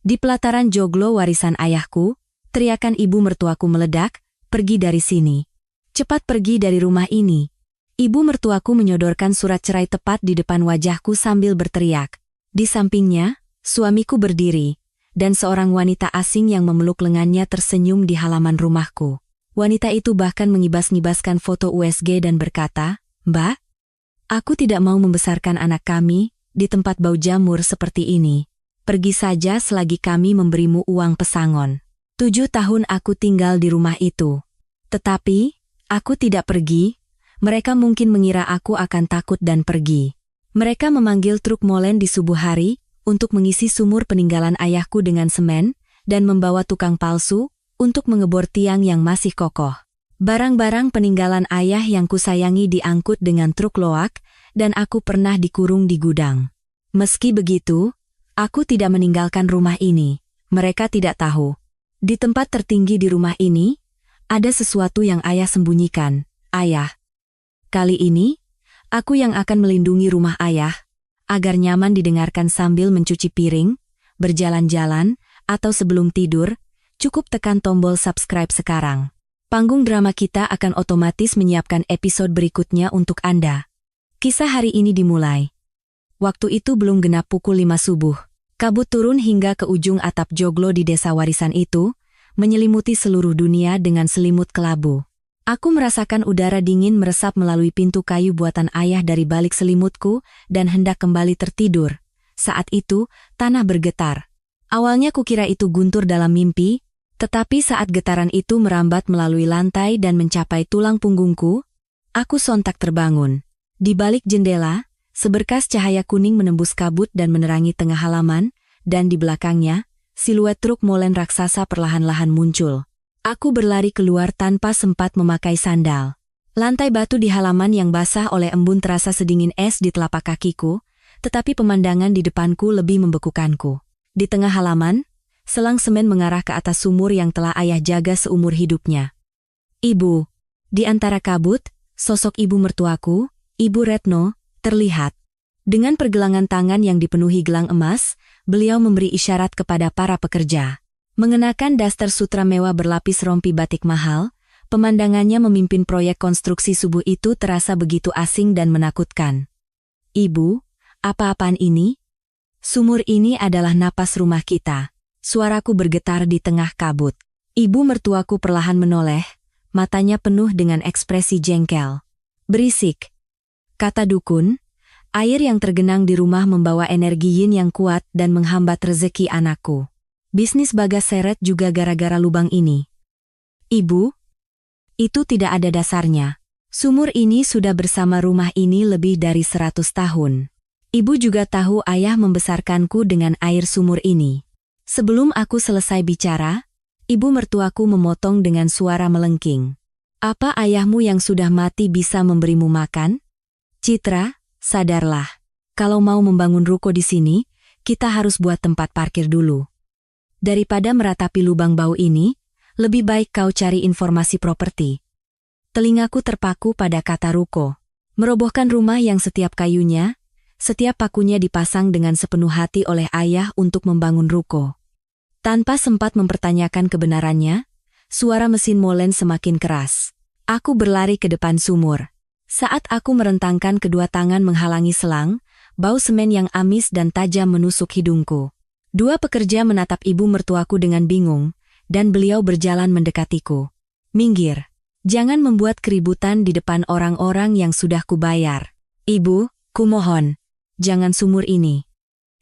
Di pelataran joglo warisan ayahku, teriakan ibu mertuaku meledak, "Pergi dari sini. Cepat pergi dari rumah ini." Ibu mertuaku menyodorkan surat cerai tepat di depan wajahku sambil berteriak. Di sampingnya, suamiku berdiri, dan seorang wanita asing yang memeluk lengannya tersenyum di halaman rumahku. Wanita itu bahkan mengibas-ngibaskan foto USG dan berkata, "Mbak, aku tidak mau membesarkan anak kami di tempat bau jamur seperti ini. Pergi saja selagi kami memberimu uang pesangon." 7 tahun aku tinggal di rumah itu. Tetapi, aku tidak pergi. Mereka mungkin mengira aku akan takut dan pergi. Mereka memanggil truk molen di subuh hari untuk mengisi sumur peninggalan ayahku dengan semen dan membawa tukang palsu untuk mengebor tiang yang masih kokoh. Barang-barang peninggalan ayah yang kusayangi diangkut dengan truk loak dan aku pernah dikurung di gudang. Meski begitu, aku tidak meninggalkan rumah ini. Mereka tidak tahu. Di tempat tertinggi di rumah ini, ada sesuatu yang ayah sembunyikan. Ayah. Kali ini, aku yang akan melindungi rumah ayah, agar nyaman didengarkan sambil mencuci piring, berjalan-jalan, atau sebelum tidur. Cukup tekan tombol subscribe sekarang. Panggung drama kita akan otomatis menyiapkan episode berikutnya untuk Anda. Kisah hari ini dimulai. Waktu itu belum genap pukul 5 subuh. Kabut turun hingga ke ujung atap joglo di desa warisan itu, menyelimuti seluruh dunia dengan selimut kelabu. Aku merasakan udara dingin meresap melalui pintu kayu buatan ayah dari balik selimutku dan hendak kembali tertidur. Saat itu, tanah bergetar. Awalnya kukira itu guntur dalam mimpi, tetapi saat getaran itu merambat melalui lantai dan mencapai tulang punggungku, aku sontak terbangun. Di balik jendela, seberkas cahaya kuning menembus kabut dan menerangi tengah halaman, dan di belakangnya, siluet truk molen raksasa perlahan-lahan muncul. Aku berlari keluar tanpa sempat memakai sandal. Lantai batu di halaman yang basah oleh embun terasa sedingin es di telapak kakiku, tetapi pemandangan di depanku lebih membekukanku. Di tengah halaman, selang semen mengarah ke atas sumur yang telah ayah jaga seumur hidupnya. Ibu. Di antara kabut, sosok ibu mertuaku, Ibu Retno, terlihat. Dengan pergelangan tangan yang dipenuhi gelang emas, beliau memberi isyarat kepada para pekerja. Mengenakan daster sutra mewah berlapis rompi batik mahal, pemandangannya memimpin proyek konstruksi subuh itu terasa begitu asing dan menakutkan. "Ibu, apa-apaan ini?" "Sumur ini adalah napas rumah kita." Suaraku bergetar di tengah kabut. Ibu mertuaku perlahan menoleh, matanya penuh dengan ekspresi jengkel. "Berisik," kata dukun. "Air yang tergenang di rumah membawa energi yin yang kuat dan menghambat rezeki anakku. Bisnis Bagas seret juga gara-gara lubang ini." "Ibu, itu tidak ada dasarnya. Sumur ini sudah bersama rumah ini lebih dari 100 tahun. Ibu juga tahu ayah membesarkanku dengan air sumur ini." Sebelum aku selesai bicara, ibu mertuaku memotong dengan suara melengking. "Apa ayahmu yang sudah mati bisa memberimu makan? Citra, sadarlah. Kalau mau membangun ruko di sini, kita harus buat tempat parkir dulu. Daripada meratapi lubang bau ini, lebih baik kau cari informasi properti." Telingaku terpaku pada kata ruko. Merobohkan rumah yang setiap kayunya, setiap pakunya dipasang dengan sepenuh hati oleh ayah untuk membangun ruko. Tanpa sempat mempertanyakan kebenarannya, suara mesin molen semakin keras. Aku berlari ke depan sumur. Saat aku merentangkan kedua tangan menghalangi selang, bau semen yang amis dan tajam menusuk hidungku. Dua pekerja menatap ibu mertuaku dengan bingung, dan beliau berjalan mendekatiku. "Minggir. Jangan membuat keributan di depan orang-orang yang sudah kubayar. Ibu, kumohon, jangan sumur ini."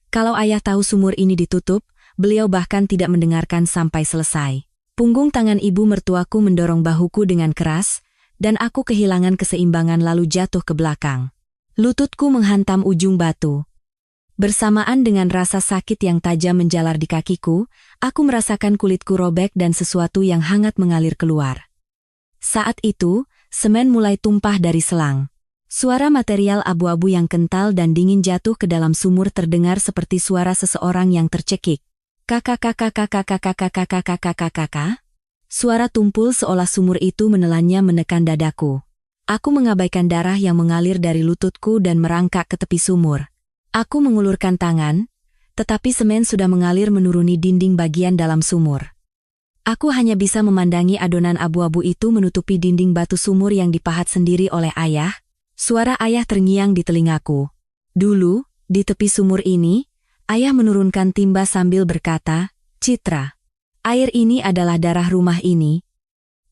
Kalau ayah tahu sumur ini ditutup, beliau bahkan tidak mendengarkan sampai selesai. Punggung tangan ibu mertuaku mendorong bahuku dengan keras, dan aku kehilangan keseimbangan lalu jatuh ke belakang. Lututku menghantam ujung batu. Bersamaan dengan rasa sakit yang tajam menjalar di kakiku, aku merasakan kulitku robek dan sesuatu yang hangat mengalir keluar. Saat itu, semen mulai tumpah dari selang. Suara material abu-abu yang kental dan dingin jatuh ke dalam sumur terdengar seperti suara seseorang yang tercekik. Kakak. Suara tumpul seolah sumur itu menelannya menekan dadaku. Aku mengabaikan darah yang mengalir dari lututku dan merangkak ke tepi sumur. Aku mengulurkan tangan, tetapi semen sudah mengalir menuruni dinding bagian dalam sumur. Aku hanya bisa memandangi adonan abu-abu itu menutupi dinding batu sumur yang dipahat sendiri oleh ayah. Suara ayah terngiang di telingaku. Dulu, di tepi sumur ini, ayah menurunkan timba sambil berkata, "Citra, air ini adalah darah rumah ini.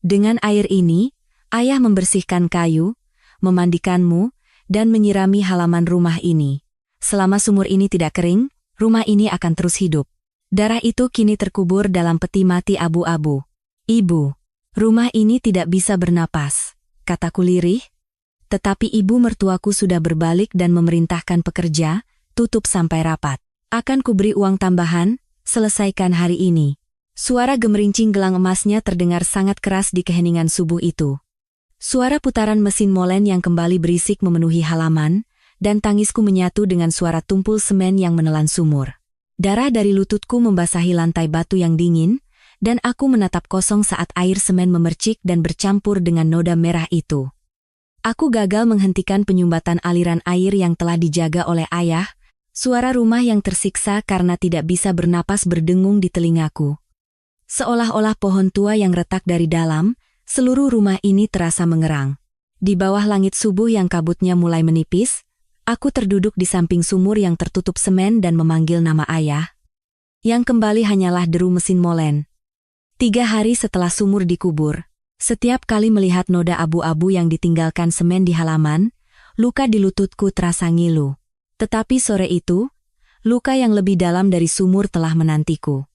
Dengan air ini, ayah membersihkan kayu, memandikanmu, dan menyirami halaman rumah ini. Selama sumur ini tidak kering, rumah ini akan terus hidup." Darah itu kini terkubur dalam peti mati abu-abu. "Ibu, rumah ini tidak bisa bernapas," kataku lirih. Tetapi ibu mertuaku sudah berbalik dan memerintahkan pekerja, "Tutup sampai rapat. Akan kuberi uang tambahan, selesaikan hari ini." Suara gemerincing gelang emasnya terdengar sangat keras di keheningan subuh itu. Suara putaran mesin molen yang kembali berisik memenuhi halaman, dan tangisku menyatu dengan suara tumpul semen yang menelan sumur. Darah dari lututku membasahi lantai batu yang dingin, dan aku menatap kosong saat air semen memercik dan bercampur dengan noda merah itu. Aku gagal menghentikan penyumbatan aliran air yang telah dijaga oleh ayah. Suara rumah yang tersiksa karena tidak bisa bernapas berdengung di telingaku. Seolah-olah pohon tua yang retak dari dalam, seluruh rumah ini terasa mengerang. Di bawah langit subuh yang kabutnya mulai menipis, aku terduduk di samping sumur yang tertutup semen dan memanggil nama ayah. Yang kembali hanyalah deru mesin molen. 3 hari setelah sumur dikubur, setiap kali melihat noda abu-abu yang ditinggalkan semen di halaman, luka di lututku terasa ngilu. Tetapi sore itu, luka yang lebih dalam dari sumur telah menantiku.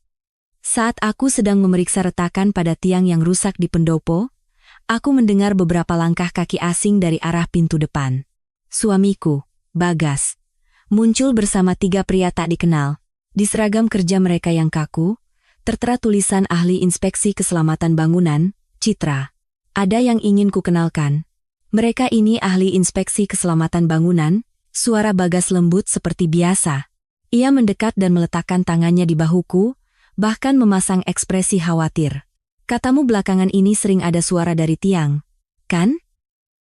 Saat aku sedang memeriksa retakan pada tiang yang rusak di pendopo, aku mendengar beberapa langkah kaki asing dari arah pintu depan. Suamiku, Bagas, muncul bersama 3 pria tak dikenal. Di seragam kerja mereka yang kaku, tertera tulisan ahli inspeksi keselamatan bangunan, Citra. "Ada yang ingin ku kenalkan. Mereka ini ahli inspeksi keselamatan bangunan." Suara Bagas lembut seperti biasa. Ia mendekat dan meletakkan tangannya di bahuku, bahkan memasang ekspresi khawatir. "Katamu belakangan ini sering ada suara dari tiang, kan?"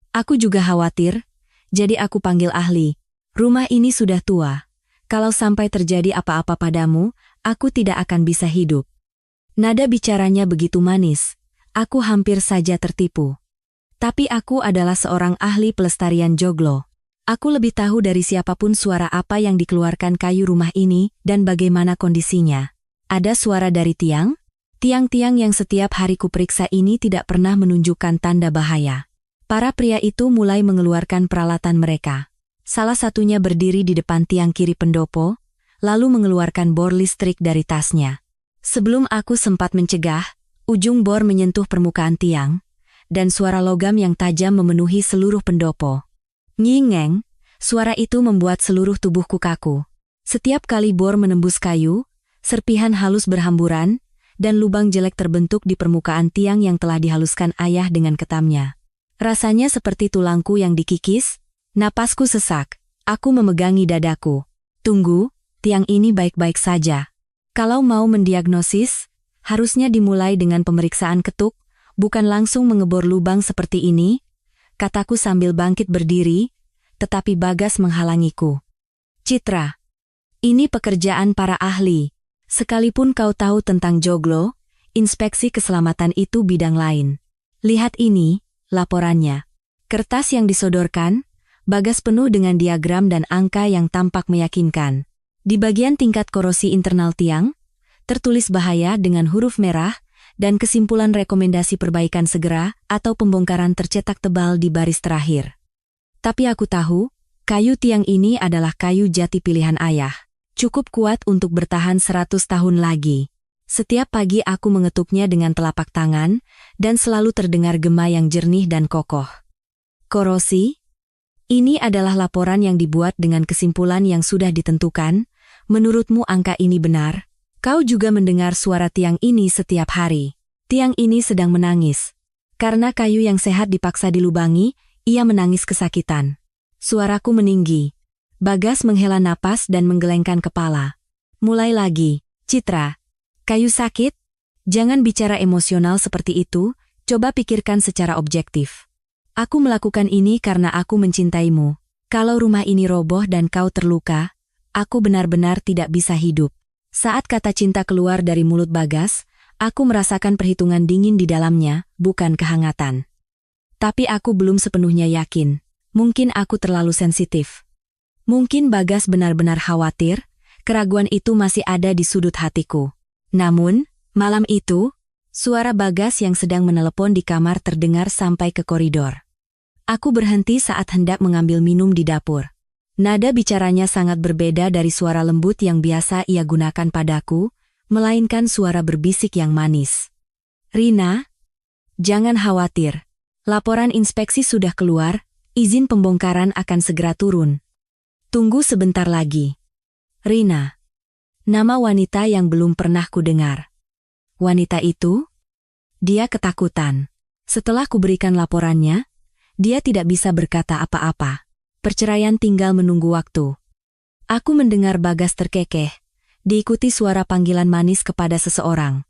"Aku juga khawatir, jadi aku panggil ahli. Rumah ini sudah tua. Kalau sampai terjadi apa-apa padamu, aku tidak akan bisa hidup." Nada bicaranya begitu manis, aku hampir saja tertipu. Tapi aku adalah seorang ahli pelestarian joglo. Aku lebih tahu dari siapapun suara apa yang dikeluarkan kayu rumah ini dan bagaimana kondisinya. Ada suara dari tiang? Tiang-tiang yang setiap hari kuperiksa ini tidak pernah menunjukkan tanda bahaya. Para pria itu mulai mengeluarkan peralatan mereka. Salah satunya berdiri di depan tiang kiri pendopo, lalu mengeluarkan bor listrik dari tasnya. Sebelum aku sempat mencegah, ujung bor menyentuh permukaan tiang, dan suara logam yang tajam memenuhi seluruh pendopo. Nyingeng, suara itu membuat seluruh tubuhku kaku. Setiap kali bor menembus kayu, serpihan halus berhamburan, dan lubang jelek terbentuk di permukaan tiang yang telah dihaluskan ayah dengan ketamnya. Rasanya seperti tulangku yang dikikis, napasku sesak, aku memegangi dadaku. "Tunggu, tiang ini baik-baik saja. Kalau mau mendiagnosis, harusnya dimulai dengan pemeriksaan ketuk, bukan langsung mengebor lubang seperti ini," kataku sambil bangkit berdiri, tetapi Bagas menghalangiku. "Citra, ini pekerjaan para ahli. Sekalipun kau tahu tentang joglo, inspeksi keselamatan itu bidang lain. Lihat ini, laporannya." Kertas yang disodorkan, Bagas penuh dengan diagram dan angka yang tampak meyakinkan. Di bagian tingkat korosi internal tiang, tertulis bahaya dengan huruf merah, dan kesimpulan rekomendasi perbaikan segera atau pembongkaran tercetak tebal di baris terakhir. Tapi aku tahu, kayu tiang ini adalah kayu jati pilihan ayah. Cukup kuat untuk bertahan 100 tahun lagi. Setiap pagi aku mengetuknya dengan telapak tangan, dan selalu terdengar gema yang jernih dan kokoh. Korosi? Ini adalah laporan yang dibuat dengan kesimpulan yang sudah ditentukan. Menurutmu angka ini benar? Kau juga mendengar suara tiang ini setiap hari. Tiang ini sedang menangis. Karena kayu yang sehat dipaksa dilubangi, ia menangis kesakitan. Suaraku meninggi. Bagas menghela napas dan menggelengkan kepala. "Mulai lagi, Citra. Kayu sakit? Jangan bicara emosional seperti itu, coba pikirkan secara objektif. Aku melakukan ini karena aku mencintaimu. Kalau rumah ini roboh dan kau terluka, aku benar-benar tidak bisa hidup. Saat kata cinta keluar dari mulut Bagas, aku merasakan perhitungan dingin di dalamnya, bukan kehangatan. Tapi aku belum sepenuhnya yakin. Mungkin aku terlalu sensitif. Mungkin Bagas benar-benar khawatir, keraguan itu masih ada di sudut hatiku. Namun, malam itu, suara Bagas yang sedang menelepon di kamar terdengar sampai ke koridor. Aku berhenti saat hendak mengambil minum di dapur. Nada bicaranya sangat berbeda dari suara lembut yang biasa ia gunakan padaku, melainkan suara berbisik yang manis. "Rina, jangan khawatir. Laporan inspeksi sudah keluar, izin pembongkaran akan segera turun. Tunggu sebentar lagi." Rina. Nama wanita yang belum pernah kudengar. Wanita itu? Dia ketakutan. Setelah kuberikan laporannya, dia tidak bisa berkata apa-apa. Perceraian tinggal menunggu waktu. Aku mendengar Bagas terkekeh, diikuti suara panggilan manis kepada seseorang.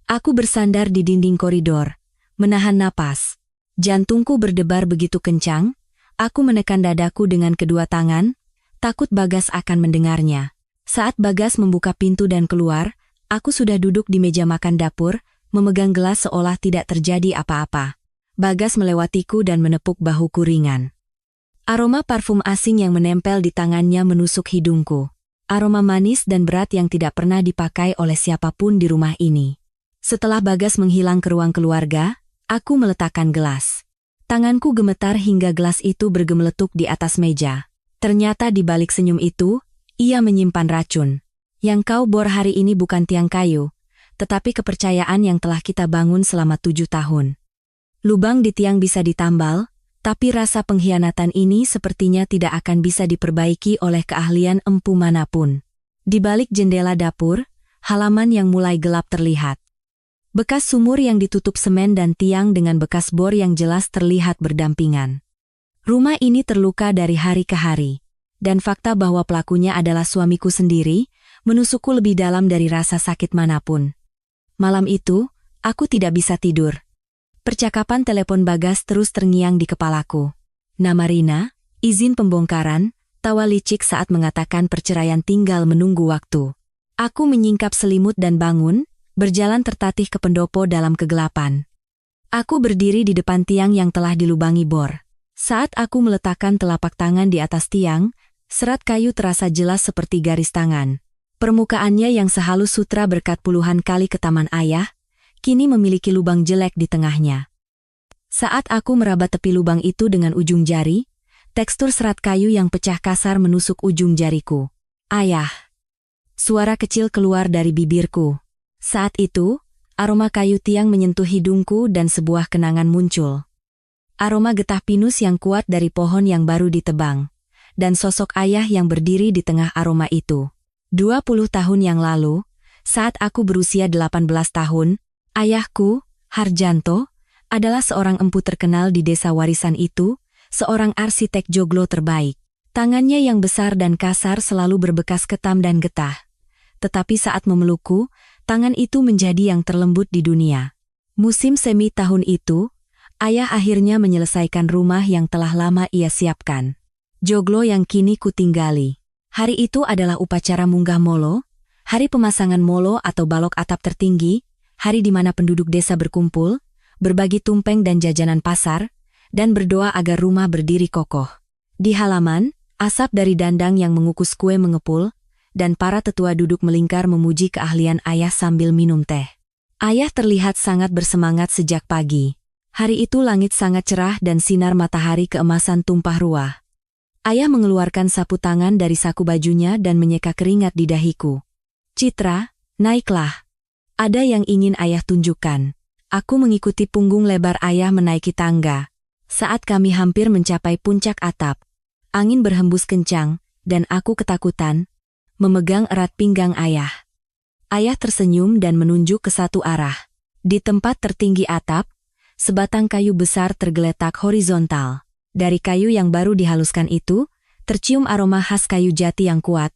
Aku bersandar di dinding koridor, menahan napas. Jantungku berdebar begitu kencang, aku menekan dadaku dengan kedua tangan, takut Bagas akan mendengarnya. Saat Bagas membuka pintu dan keluar, aku sudah duduk di meja makan dapur, memegang gelas seolah tidak terjadi apa-apa. Bagas melewatiku dan menepuk bahuku ringan. Aroma parfum asing yang menempel di tangannya menusuk hidungku. Aroma manis dan berat yang tidak pernah dipakai oleh siapapun di rumah ini. Setelah Bagas menghilang ke ruang keluarga, aku meletakkan gelas. Tanganku gemetar hingga gelas itu bergemeletuk di atas meja. Ternyata di balik senyum itu, ia menyimpan racun. Yang kau bor hari ini bukan tiang kayu, tetapi kepercayaan yang telah kita bangun selama 7 tahun. Lubang di tiang bisa ditambal, tapi rasa pengkhianatan ini sepertinya tidak akan bisa diperbaiki oleh keahlian empu manapun. Di balik jendela dapur, halaman yang mulai gelap terlihat. Bekas sumur yang ditutup semen dan tiang dengan bekas bor yang jelas terlihat berdampingan. Rumah ini terluka dari hari ke hari, dan fakta bahwa pelakunya adalah suamiku sendiri, menusukku lebih dalam dari rasa sakit manapun. Malam itu, aku tidak bisa tidur. Percakapan telepon Bagas terus terngiang di kepalaku. Nama Rina, izin pembongkaran, tawa licik saat mengatakan perceraian tinggal menunggu waktu. Aku menyingkap selimut dan bangun, berjalan tertatih ke pendopo dalam kegelapan. Aku berdiri di depan tiang yang telah dilubangi bor. Saat aku meletakkan telapak tangan di atas tiang, serat kayu terasa jelas seperti garis tangan. Permukaannya yang sehalus sutra berkat puluhan kali ke taman ayah, kini memiliki lubang jelek di tengahnya. Saat aku meraba tepi lubang itu dengan ujung jari, tekstur serat kayu yang pecah kasar menusuk ujung jariku. "Ayah." Suara kecil keluar dari bibirku. Saat itu, aroma kayu tiang menyentuh hidungku dan sebuah kenangan muncul. Aroma getah pinus yang kuat dari pohon yang baru ditebang, dan sosok ayah yang berdiri di tengah aroma itu. 20 tahun yang lalu, saat aku berusia 18 tahun, ayahku, Harjanto, adalah seorang empu terkenal di desa warisan itu, seorang arsitek joglo terbaik. Tangannya yang besar dan kasar selalu berbekas ketam dan getah. Tetapi saat memelukku, tangan itu menjadi yang terlembut di dunia. Musim semi tahun itu, ayah akhirnya menyelesaikan rumah yang telah lama ia siapkan. Joglo yang kini kutinggali. Hari itu adalah upacara munggah molo, hari pemasangan molo atau balok atap tertinggi, hari di mana penduduk desa berkumpul, berbagi tumpeng dan jajanan pasar, dan berdoa agar rumah berdiri kokoh. Di halaman, asap dari dandang yang mengukus kue mengepul, dan para tetua duduk melingkar memuji keahlian ayah sambil minum teh. Ayah terlihat sangat bersemangat sejak pagi. Hari itu langit sangat cerah dan sinar matahari keemasan tumpah ruah. Ayah mengeluarkan sapu tangan dari saku bajunya dan menyeka keringat di dahiku. "Citra, naiklah. Ada yang ingin ayah tunjukkan." Aku mengikuti punggung lebar ayah menaiki tangga. Saat kami hampir mencapai puncak atap, angin berhembus kencang, dan aku ketakutan, memegang erat pinggang ayah. Ayah tersenyum dan menunjuk ke satu arah. Di tempat tertinggi atap, sebatang kayu besar tergeletak horizontal. Dari kayu yang baru dihaluskan itu, tercium aroma khas kayu jati yang kuat.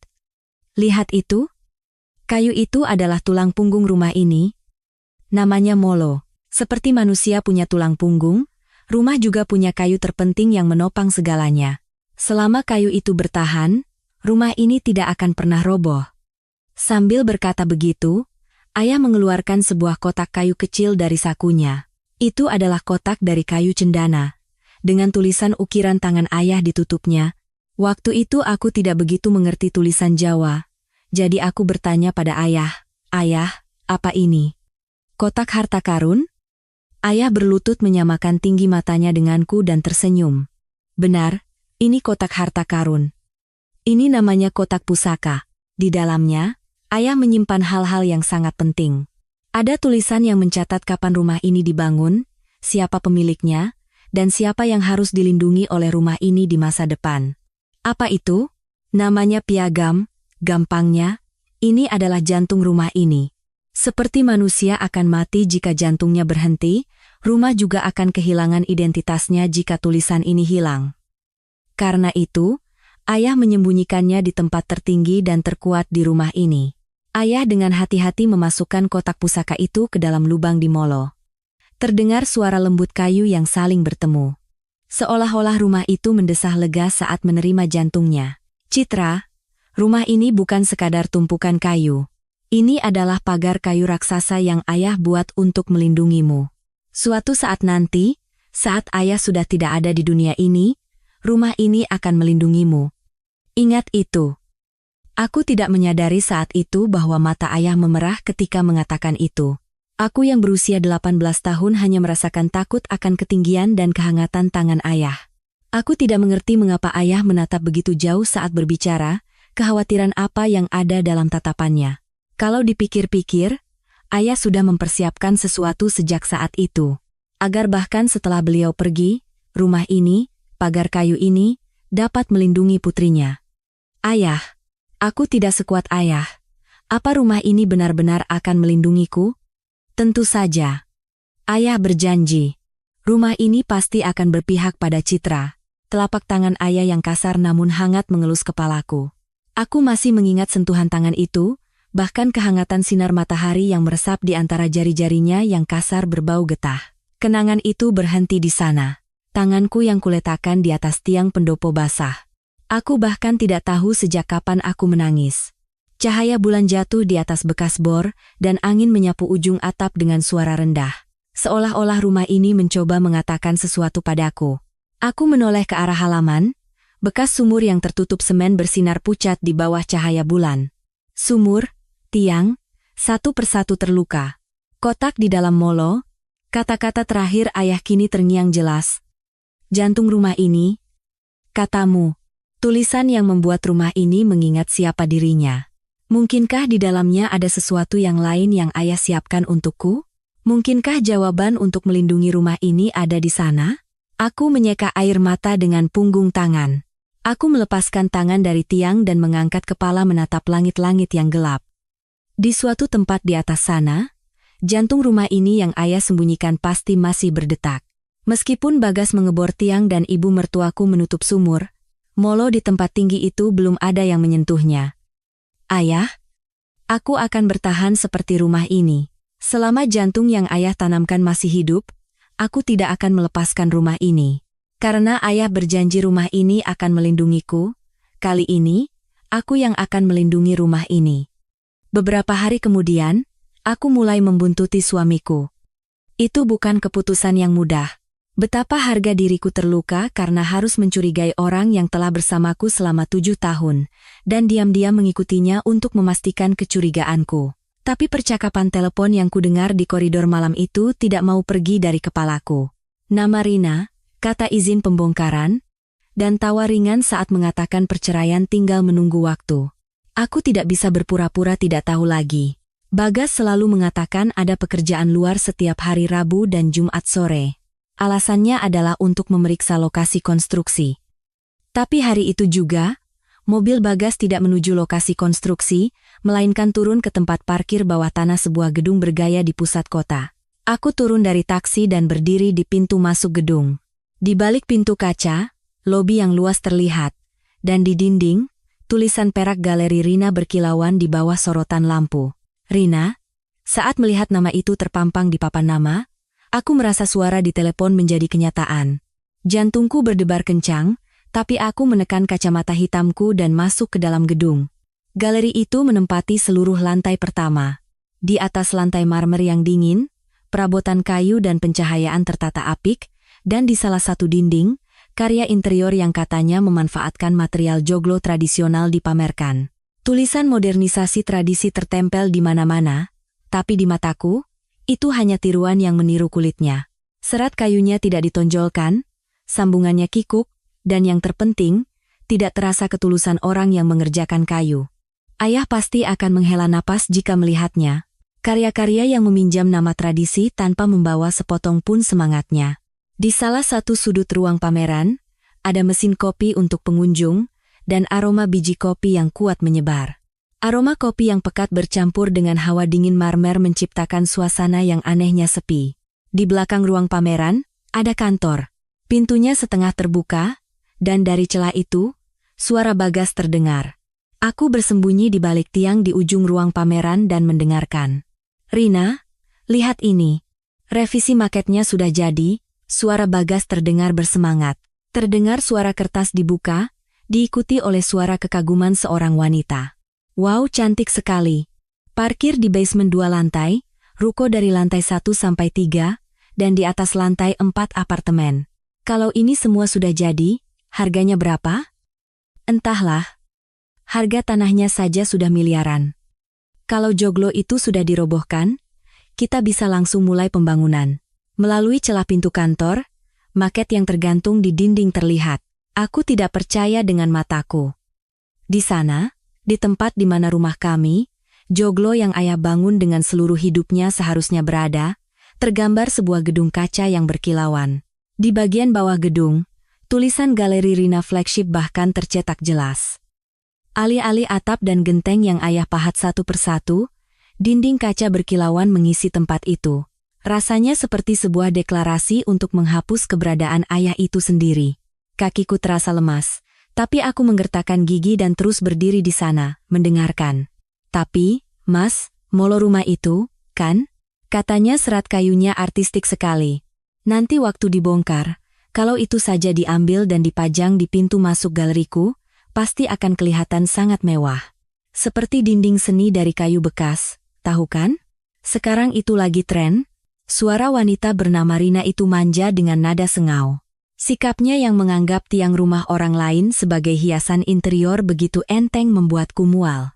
"Lihat itu? Kayu itu adalah tulang punggung rumah ini. Namanya Molo. Seperti manusia punya tulang punggung, rumah juga punya kayu terpenting yang menopang segalanya. Selama kayu itu bertahan, rumah ini tidak akan pernah roboh. Sambil berkata begitu, ayah mengeluarkan sebuah kotak kayu kecil dari sakunya. Itu adalah kotak dari kayu cendana. Dengan tulisan ukiran tangan ayah ditutupnya. Waktu itu aku tidak begitu mengerti tulisan Jawa. Jadi aku bertanya pada ayah, "Ayah, apa ini? Kotak harta karun?" Ayah berlutut menyamakan tinggi matanya denganku dan tersenyum. "Benar, ini kotak harta karun. Ini namanya kotak pusaka. Di dalamnya, ayah menyimpan hal-hal yang sangat penting. Ada tulisan yang mencatat kapan rumah ini dibangun, siapa pemiliknya, dan siapa yang harus dilindungi oleh rumah ini di masa depan." "Apa itu?" "Namanya piagam. Gampangnya, ini adalah jantung rumah ini. Seperti manusia akan mati jika jantungnya berhenti, rumah juga akan kehilangan identitasnya jika tulisan ini hilang. Karena itu, ayah menyembunyikannya di tempat tertinggi dan terkuat di rumah ini." Ayah dengan hati-hati memasukkan kotak pusaka itu ke dalam lubang di molo. Terdengar suara lembut kayu yang saling bertemu. Seolah-olah rumah itu mendesah lega saat menerima jantungnya. "Citra, rumah ini bukan sekadar tumpukan kayu. Ini adalah pagar kayu raksasa yang ayah buat untuk melindungimu. Suatu saat nanti, saat ayah sudah tidak ada di dunia ini, rumah ini akan melindungimu. Ingat itu." Aku tidak menyadari saat itu bahwa mata ayah memerah ketika mengatakan itu. Aku yang berusia 18 tahun hanya merasakan takut akan ketinggian dan kehangatan tangan ayah. Aku tidak mengerti mengapa ayah menatap begitu jauh saat berbicara, kekhawatiran apa yang ada dalam tatapannya. Kalau dipikir-pikir, ayah sudah mempersiapkan sesuatu sejak saat itu. Agar bahkan setelah beliau pergi, rumah ini, pagar kayu ini, dapat melindungi putrinya. "Ayah, aku tidak sekuat ayah. Apa rumah ini benar-benar akan melindungiku?" "Tentu saja. Ayah berjanji. Rumah ini pasti akan berpihak pada Citra." Telapak tangan ayah yang kasar namun hangat mengelus kepalaku. Aku masih mengingat sentuhan tangan itu, bahkan kehangatan sinar matahari yang meresap di antara jari-jarinya yang kasar berbau getah. Kenangan itu berhenti di sana. Tanganku yang kuletakkan di atas tiang pendopo basah. Aku bahkan tidak tahu sejak kapan aku menangis. Cahaya bulan jatuh di atas bekas bor, dan angin menyapu ujung atap dengan suara rendah. Seolah-olah rumah ini mencoba mengatakan sesuatu padaku. Aku menoleh ke arah halaman. Bekas sumur yang tertutup semen bersinar pucat di bawah cahaya bulan. Sumur, tiang, satu persatu terluka. Kotak di dalam molo. Kata-kata terakhir ayah kini terngiang jelas. "Jantung rumah ini," katamu. Tulisan yang membuat rumah ini mengingat siapa dirinya. Mungkinkah di dalamnya ada sesuatu yang lain yang ayah siapkan untukku? Mungkinkah jawaban untuk melindungi rumah ini ada di sana? Aku menyeka air mata dengan punggung tangan. Aku melepaskan tangan dari tiang dan mengangkat kepala menatap langit-langit yang gelap. Di suatu tempat di atas sana, jantung rumah ini yang ayah sembunyikan pasti masih berdetak. Meskipun Bagas mengebor tiang dan ibu mertuaku menutup sumur, molo di tempat tinggi itu belum ada yang menyentuhnya. "Ayah, aku akan bertahan seperti rumah ini. Selama jantung yang ayah tanamkan masih hidup, aku tidak akan melepaskan rumah ini. Karena ayah berjanji rumah ini akan melindungiku, kali ini, aku yang akan melindungi rumah ini." Beberapa hari kemudian, aku mulai membuntuti suamiku. Itu bukan keputusan yang mudah. Betapa harga diriku terluka karena harus mencurigai orang yang telah bersamaku selama 7 tahun, dan diam-diam mengikutinya untuk memastikan kecurigaanku. Tapi percakapan telepon yang kudengar di koridor malam itu tidak mau pergi dari kepalaku. Nama Rina, kata izin pembongkaran, dan tawa ringan saat mengatakan perceraian tinggal menunggu waktu. Aku tidak bisa berpura-pura tidak tahu lagi. Bagas selalu mengatakan ada pekerjaan luar setiap hari Rabu dan Jumat sore. Alasannya adalah untuk memeriksa lokasi konstruksi. Tapi hari itu juga, mobil Bagas tidak menuju lokasi konstruksi, melainkan turun ke tempat parkir bawah tanah sebuah gedung bergaya di pusat kota. Aku turun dari taksi dan berdiri di pintu masuk gedung. Di balik pintu kaca, lobi yang luas terlihat, dan di dinding, tulisan perak galeri Rina berkilauan di bawah sorotan lampu. "Rina." Saat melihat nama itu terpampang di papan nama, aku merasa suara di telepon menjadi kenyataan. Jantungku berdebar kencang, Tapi aku menekan kacamata hitamku dan masuk ke dalam gedung. Galeri itu menempati seluruh lantai pertama. Di atas lantai marmer yang dingin, perabotan kayu dan pencahayaan tertata apik, dan di salah satu dinding, karya interior yang katanya memanfaatkan material joglo tradisional dipamerkan. Tulisan modernisasi tradisi tertempel di mana-mana, tapi di mataku, itu hanya tiruan yang meniru kulitnya. Serat kayunya tidak ditonjolkan, sambungannya kikuk, dan yang terpenting, tidak terasa ketulusan orang yang mengerjakan kayu. Ayah pasti akan menghela napas jika melihatnya. Karya-karya yang meminjam nama tradisi tanpa membawa sepotong pun semangatnya. Di salah satu sudut ruang pameran, ada mesin kopi untuk pengunjung, dan aroma biji kopi yang kuat menyebar. Aroma kopi yang pekat bercampur dengan hawa dingin marmer menciptakan suasana yang anehnya sepi. Di belakang ruang pameran, ada kantor. Pintunya setengah terbuka, dan dari celah itu, suara Bagas terdengar. Aku bersembunyi di balik tiang di ujung ruang pameran dan mendengarkan. "Rina, lihat ini. Revisi maketnya sudah jadi," suara Bagas terdengar bersemangat. Terdengar suara kertas dibuka, diikuti oleh suara kekaguman seorang wanita. "Wow, cantik sekali. Parkir di basement 2 lantai, ruko dari lantai 1 sampai 3, dan di atas lantai 4 apartemen. Kalau ini semua sudah jadi, harganya berapa?" "Entahlah. Harga tanahnya saja sudah miliaran. Kalau joglo itu sudah dirobohkan, kita bisa langsung mulai pembangunan." Melalui celah pintu kantor, maket yang tergantung di dinding terlihat. Aku tidak percaya dengan mataku. Di sana, di tempat di mana rumah kami, joglo yang ayah bangun dengan seluruh hidupnya seharusnya berada, tergambar sebuah gedung kaca yang berkilauan. Di bagian bawah gedung, tulisan Galeri Rina Flagship bahkan tercetak jelas. Alih-alih atap dan genteng yang ayah pahat satu persatu, dinding kaca berkilauan mengisi tempat itu. Rasanya seperti sebuah deklarasi untuk menghapus keberadaan ayah itu sendiri. Kakiku terasa lemas, tapi aku menggertakkan gigi dan terus berdiri di sana, mendengarkan. "Tapi, Mas, molo rumah itu, kan? Katanya serat kayunya artistik sekali. Nanti waktu dibongkar, kalau itu saja diambil dan dipajang di pintu masuk galeriku, pasti akan kelihatan sangat mewah. Seperti dinding seni dari kayu bekas, tahu kan? Sekarang itu lagi tren." Suara wanita bernama Rina itu manja dengan nada sengau. Sikapnya yang menganggap tiang rumah orang lain sebagai hiasan interior begitu enteng membuatku mual.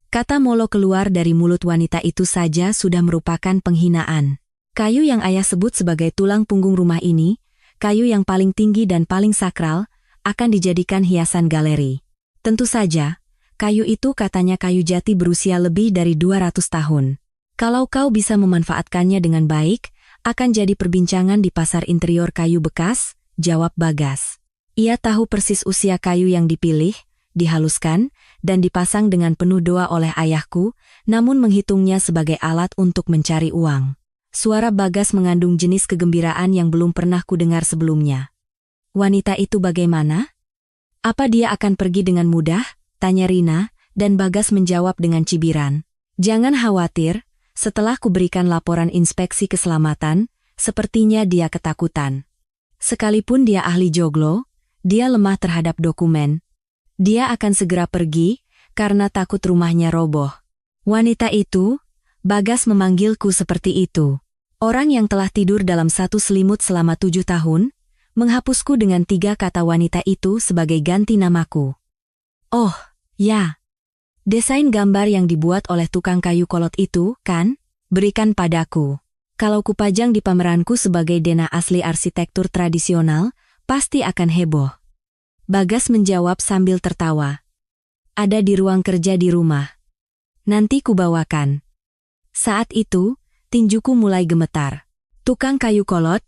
Kata molo keluar dari mulut wanita itu saja sudah merupakan penghinaan. Kayu yang ayah sebut sebagai tulang punggung rumah ini, kayu yang paling tinggi dan paling sakral, akan dijadikan hiasan galeri. Tentu saja, kayu itu katanya kayu jati berusia lebih dari 200 tahun. Kalau kau bisa memanfaatkannya dengan baik, akan jadi perbincangan di pasar interior kayu bekas, jawab Bagas. Ia tahu persis usia kayu yang dipilih, dihaluskan, dan dipasang dengan penuh doa oleh ayahku, namun menghitungnya sebagai alat untuk mencari uang. Suara Bagas mengandung jenis kegembiraan yang belum pernah kudengar sebelumnya. "Wanita itu bagaimana? Apa dia akan pergi dengan mudah?" tanya Rina, dan Bagas menjawab dengan cibiran. "Jangan khawatir, setelah kuberikan laporan inspeksi keselamatan, sepertinya dia ketakutan. Sekalipun dia ahli joglo, dia lemah terhadap dokumen. Dia akan segera pergi, karena takut rumahnya roboh." Wanita itu, Bagas memanggilku seperti itu. Orang yang telah tidur dalam satu selimut selama 7 tahun, menghapusku dengan 3 kata wanita itu sebagai ganti namaku. "Oh, ya. Desain gambar yang dibuat oleh tukang kayu kolot itu, kan? Berikan padaku. Kalau kupajang di pameranku sebagai dena asli arsitektur tradisional, pasti akan heboh." Bagas menjawab sambil tertawa. "Ada di ruang kerja di rumah. Nanti kubawakan." Saat itu, tinjuku mulai gemetar. Tukang kayu kolot,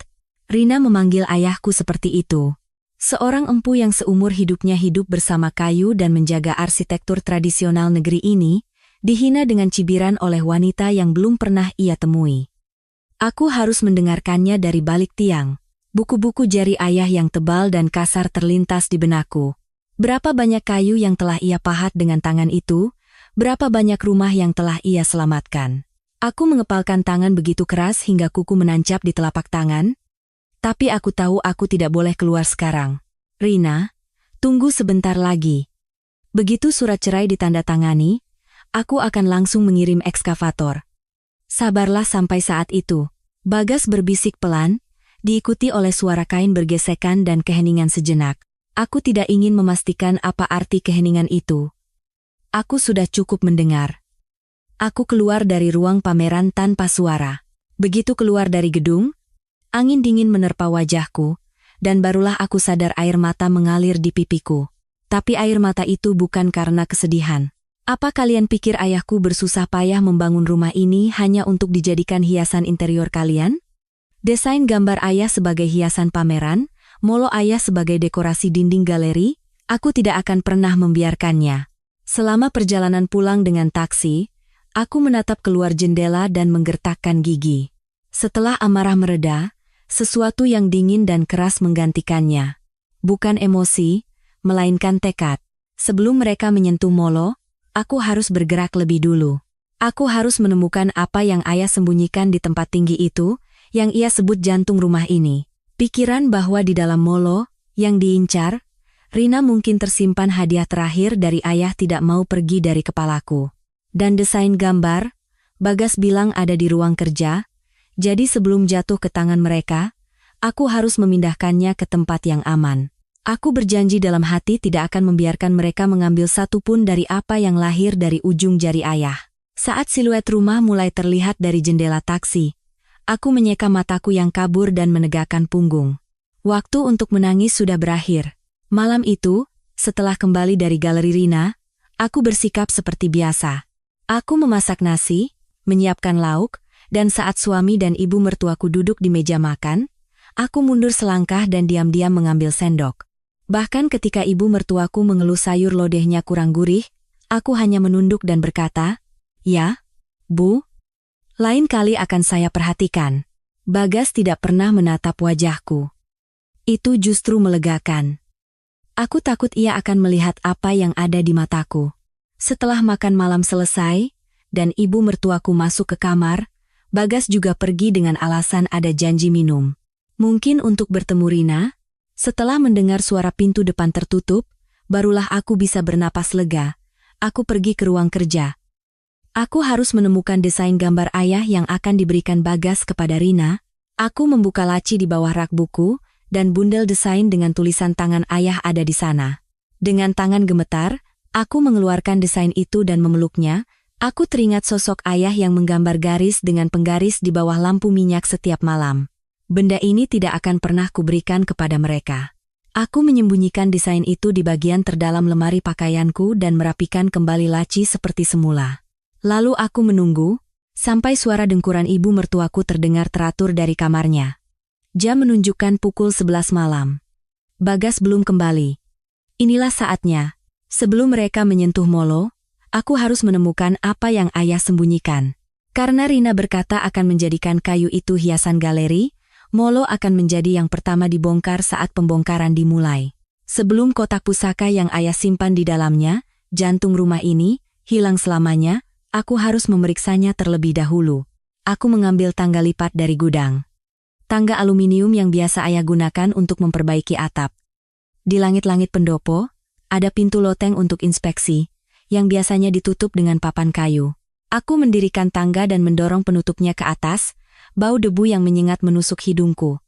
Rina memanggil ayahku seperti itu. Seorang empu yang seumur hidupnya hidup bersama kayu dan menjaga arsitektur tradisional negeri ini, dihina dengan cibiran oleh wanita yang belum pernah ia temui. Aku harus mendengarkannya dari balik tiang. Buku-buku jari ayah yang tebal dan kasar terlintas di benakku. Berapa banyak kayu yang telah ia pahat dengan tangan itu, berapa banyak rumah yang telah ia selamatkan. Aku mengepalkan tangan begitu keras hingga kuku menancap di telapak tangan, tapi aku tahu aku tidak boleh keluar sekarang. "Rina, Tunggu sebentar lagi. Begitu surat cerai ditandatangani, aku akan langsung mengirim ekskavator. Sabarlah sampai saat itu. Bagas berbisik pelan, diikuti oleh suara kain bergesekan dan keheningan sejenak. Aku tidak ingin memastikan apa arti keheningan itu. Aku sudah cukup mendengar. Aku keluar dari ruang pameran tanpa suara. Begitu keluar dari gedung, angin dingin menerpa wajahku, dan barulah aku sadar air mata mengalir di pipiku. Tapi air mata itu bukan karena kesedihan. Apa kalian pikir ayahku bersusah payah membangun rumah ini hanya untuk dijadikan hiasan interior kalian? Desain gambar ayah sebagai hiasan pameran, molo ayah sebagai dekorasi dinding galeri, aku tidak akan pernah membiarkannya. Selama perjalanan pulang dengan taksi, aku menatap keluar jendela dan menggertakkan gigi. Setelah amarah mereda, sesuatu yang dingin dan keras menggantikannya. Bukan emosi, melainkan tekad. Sebelum mereka menyentuh molo, aku harus bergerak lebih dulu. Aku harus menemukan apa yang ayah sembunyikan di tempat tinggi itu, yang ia sebut jantung rumah ini. Pikiran bahwa di dalam molo, yang diincar, Rina mungkin tersimpan hadiah terakhir dari ayah tidak mau pergi dari kepalaku. Dan desain gambar, Bagas bilang ada di ruang kerja, jadi sebelum jatuh ke tangan mereka, aku harus memindahkannya ke tempat yang aman. Aku berjanji dalam hati tidak akan membiarkan mereka mengambil satu pun dari apa yang lahir dari ujung jari ayah. Saat siluet rumah mulai terlihat dari jendela taksi, aku menyeka mataku yang kabur dan menegakkan punggung. Waktu untuk menangis sudah berakhir. Malam itu, setelah kembali dari galeri Rina, aku bersikap seperti biasa. Aku memasak nasi, menyiapkan lauk, dan saat suami dan ibu mertuaku duduk di meja makan, aku mundur selangkah dan diam-diam mengambil sendok. Bahkan ketika ibu mertuaku mengeluh sayur lodehnya kurang gurih, aku hanya menunduk dan berkata, "Ya, Bu, lain kali akan saya perhatikan." Bagas tidak pernah menatap wajahku. Itu justru melegakan. Aku takut ia akan melihat apa yang ada di mataku. Setelah makan malam selesai, dan ibu mertuaku masuk ke kamar, Bagas juga pergi dengan alasan ada janji minum. Mungkin untuk bertemu Rina. Setelah mendengar suara pintu depan tertutup, barulah aku bisa bernapas lega. Aku pergi ke ruang kerja. Aku harus menemukan desain gambar ayah yang akan diberikan Bagas kepada Rina. Aku membuka laci di bawah rak buku, dan bundel desain dengan tulisan tangan ayah ada di sana. Dengan tangan gemetar, aku mengeluarkan desain itu dan memeluknya. Aku teringat sosok ayah yang menggambar garis dengan penggaris di bawah lampu minyak setiap malam. Benda ini tidak akan pernah kuberikan kepada mereka. Aku menyembunyikan desain itu di bagian terdalam lemari pakaianku dan merapikan kembali laci seperti semula. Lalu aku menunggu, sampai suara dengkuran ibu mertuaku terdengar teratur dari kamarnya. Jam menunjukkan pukul 11 malam. Bagas belum kembali. Inilah saatnya. Sebelum mereka menyentuh molo, aku harus menemukan apa yang ayah sembunyikan. Karena Rina berkata akan menjadikan kayu itu hiasan galeri, molo akan menjadi yang pertama dibongkar saat pembongkaran dimulai. Sebelum kotak pusaka yang ayah simpan di dalamnya, jantung rumah ini, hilang selamanya, aku harus memeriksanya terlebih dahulu. Aku mengambil tangga lipat dari gudang. Tangga aluminium yang biasa ayah gunakan untuk memperbaiki atap. Di langit-langit pendopo, ada pintu loteng untuk inspeksi, yang biasanya ditutup dengan papan kayu. Aku mendirikan tangga dan mendorong penutupnya ke atas. Bau debu yang menyengat menusuk hidungku.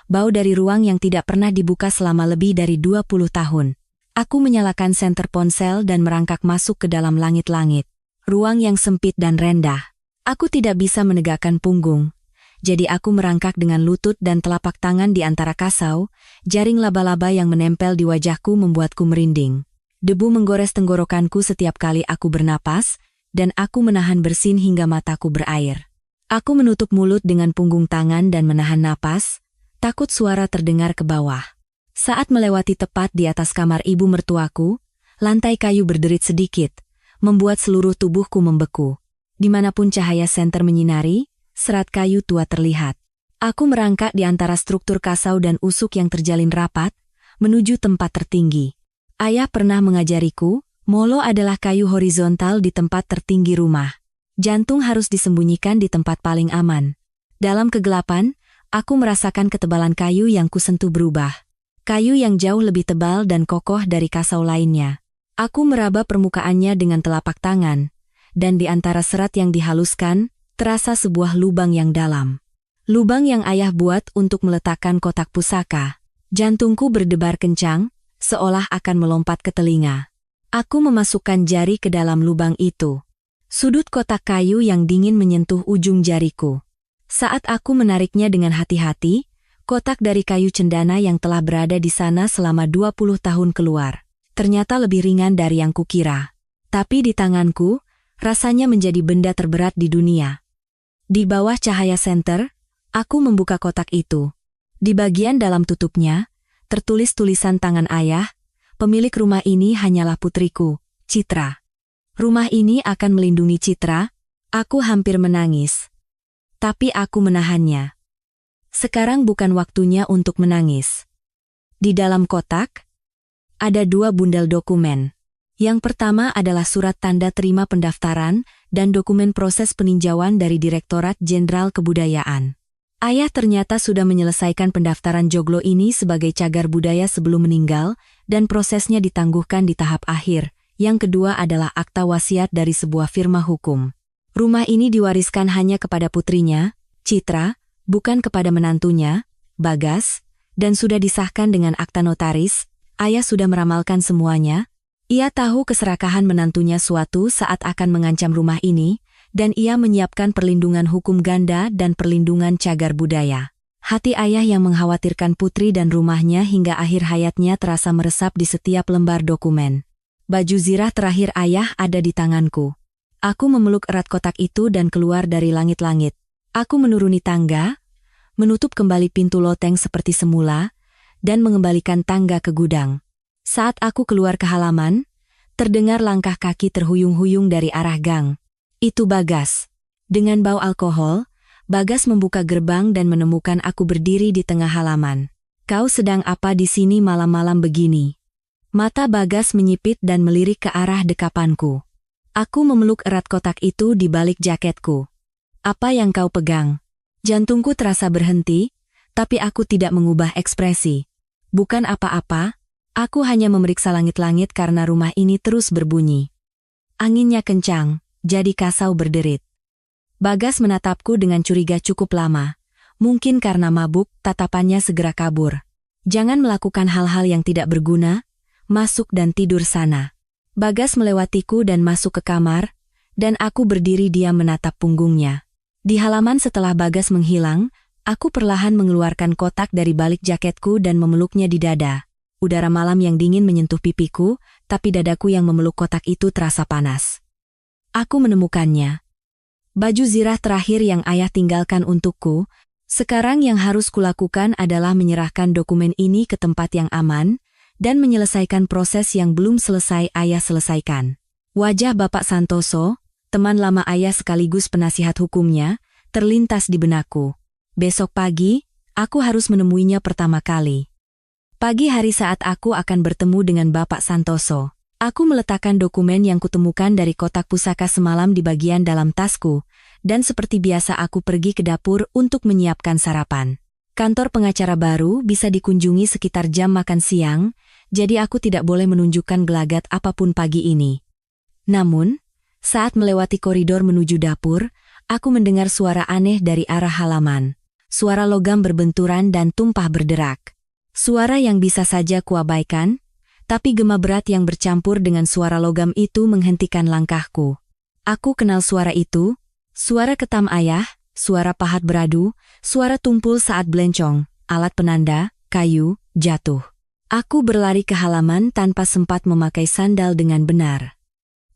Bau dari ruang yang tidak pernah dibuka selama lebih dari 20 tahun. Aku menyalakan senter ponsel dan merangkak masuk ke dalam langit-langit. Ruang yang sempit dan rendah. Aku tidak bisa menegakkan punggung. Jadi aku merangkak dengan lutut dan telapak tangan di antara kasau, jaring laba-laba yang menempel di wajahku membuatku merinding. Debu menggores tenggorokanku setiap kali aku bernapas, dan aku menahan bersin hingga mataku berair. Aku menutup mulut dengan punggung tangan dan menahan napas, takut suara terdengar ke bawah. Saat melewati tepat di atas kamar ibu mertuaku, lantai kayu berderit sedikit, membuat seluruh tubuhku membeku. Dimanapun cahaya senter menyinari, serat kayu tua terlihat. Aku merangkak di antara struktur kasau dan usuk yang terjalin rapat, menuju tempat tertinggi. Ayah pernah mengajariku, molo adalah kayu horizontal di tempat tertinggi rumah. Jantung harus disembunyikan di tempat paling aman. Dalam kegelapan, aku merasakan ketebalan kayu yang kusentuh berubah. kayu yang jauh lebih tebal dan kokoh dari kasau lainnya. Aku meraba permukaannya dengan telapak tangan, dan di antara serat yang dihaluskan, terasa sebuah lubang yang dalam. Lubang yang ayah buat untuk meletakkan kotak pusaka. Jantungku berdebar kencang, seolah akan melompat ke telinga. Aku memasukkan jari ke dalam lubang itu. Sudut kotak kayu yang dingin menyentuh ujung jariku. Saat aku menariknya dengan hati-hati, kotak dari kayu cendana yang telah berada di sana selama 20 tahun keluar. Ternyata lebih ringan dari yang kukira. Tapi di tanganku, rasanya menjadi benda terberat di dunia. Di bawah cahaya senter, aku membuka kotak itu. Di bagian dalam tutupnya, tertulis tulisan tangan ayah, pemilik rumah ini hanyalah putriku, Citra. Rumah ini akan melindungi Citra. Aku hampir menangis. Tapi aku menahannya. Sekarang bukan waktunya untuk menangis. Di dalam kotak, ada 2 bundel dokumen. Yang pertama adalah surat tanda terima pendaftaran dan dokumen proses peninjauan dari Direktorat Jenderal Kebudayaan. Ayah ternyata sudah menyelesaikan pendaftaran joglo ini sebagai cagar budaya sebelum meninggal, dan prosesnya ditangguhkan di tahap akhir. Yang kedua adalah akta wasiat dari sebuah firma hukum. Rumah ini diwariskan hanya kepada putrinya, Citra, bukan kepada menantunya, Bagas, dan sudah disahkan dengan akta notaris. Ayah sudah meramalkan semuanya. Ia tahu keserakahan menantunya suatu saat akan mengancam rumah ini, dan ia menyiapkan perlindungan hukum ganda dan perlindungan cagar budaya. Hati ayah yang mengkhawatirkan putri dan rumahnya hingga akhir hayatnya terasa meresap di setiap lembar dokumen. Baju zirah terakhir ayah ada di tanganku. Aku memeluk erat kotak itu dan keluar dari langit-langit. Aku menuruni tangga, menutup kembali pintu loteng seperti semula, dan mengembalikan tangga ke gudang. Saat aku keluar ke halaman, terdengar langkah kaki terhuyung-huyung dari arah gang. Itu Bagas. Dengan bau alkohol, Bagas membuka gerbang dan menemukan aku berdiri di tengah halaman. "Kau sedang apa di sini malam-malam begini?" Mata Bagas menyipit dan melirik ke arah dekapanku. Aku memeluk erat kotak itu di balik jaketku. "Apa yang kau pegang?" Jantungku terasa berhenti, tapi aku tidak mengubah ekspresi. "Bukan apa-apa. Aku hanya memeriksa langit-langit karena rumah ini terus berbunyi." Anginnya kencang, jadi kasau berderit. Bagas menatapku dengan curiga cukup lama. Mungkin karena mabuk, tatapannya segera kabur. "Jangan melakukan hal-hal yang tidak berguna, masuk dan tidur sana." Bagas melewatiku dan masuk ke kamar, dan aku berdiri diam menatap punggungnya. Di halaman setelah Bagas menghilang, aku perlahan mengeluarkan kotak dari balik jaketku dan memeluknya di dada. Udara malam yang dingin menyentuh pipiku, tapi dadaku yang memeluk kotak itu terasa panas. Aku menemukannya. Baju zirah terakhir yang ayah tinggalkan untukku. Sekarang yang harus kulakukan adalah menyerahkan dokumen ini ke tempat yang aman, dan menyelesaikan proses yang belum selesai ayah selesaikan. Wajah Bapak Santoso, teman lama ayah sekaligus penasihat hukumnya, terlintas di benakku. Besok pagi, aku harus menemuinya pertama kali. Pagi hari saat aku akan bertemu dengan Bapak Santoso, aku meletakkan dokumen yang kutemukan dari kotak pusaka semalam di bagian dalam tasku, dan seperti biasa aku pergi ke dapur untuk menyiapkan sarapan. Kantor pengacara baru bisa dikunjungi sekitar jam makan siang, jadi aku tidak boleh menunjukkan gelagat apapun pagi ini. Namun, saat melewati koridor menuju dapur, aku mendengar suara aneh dari arah halaman. Suara logam berbenturan dan tumpah berderak. Suara yang bisa saja kuabaikan, tapi gema berat yang bercampur dengan suara logam itu menghentikan langkahku. Aku kenal suara itu, suara ketam ayah, suara pahat beradu, suara tumpul saat belencong, alat penanda, kayu, jatuh. Aku berlari ke halaman tanpa sempat memakai sandal dengan benar.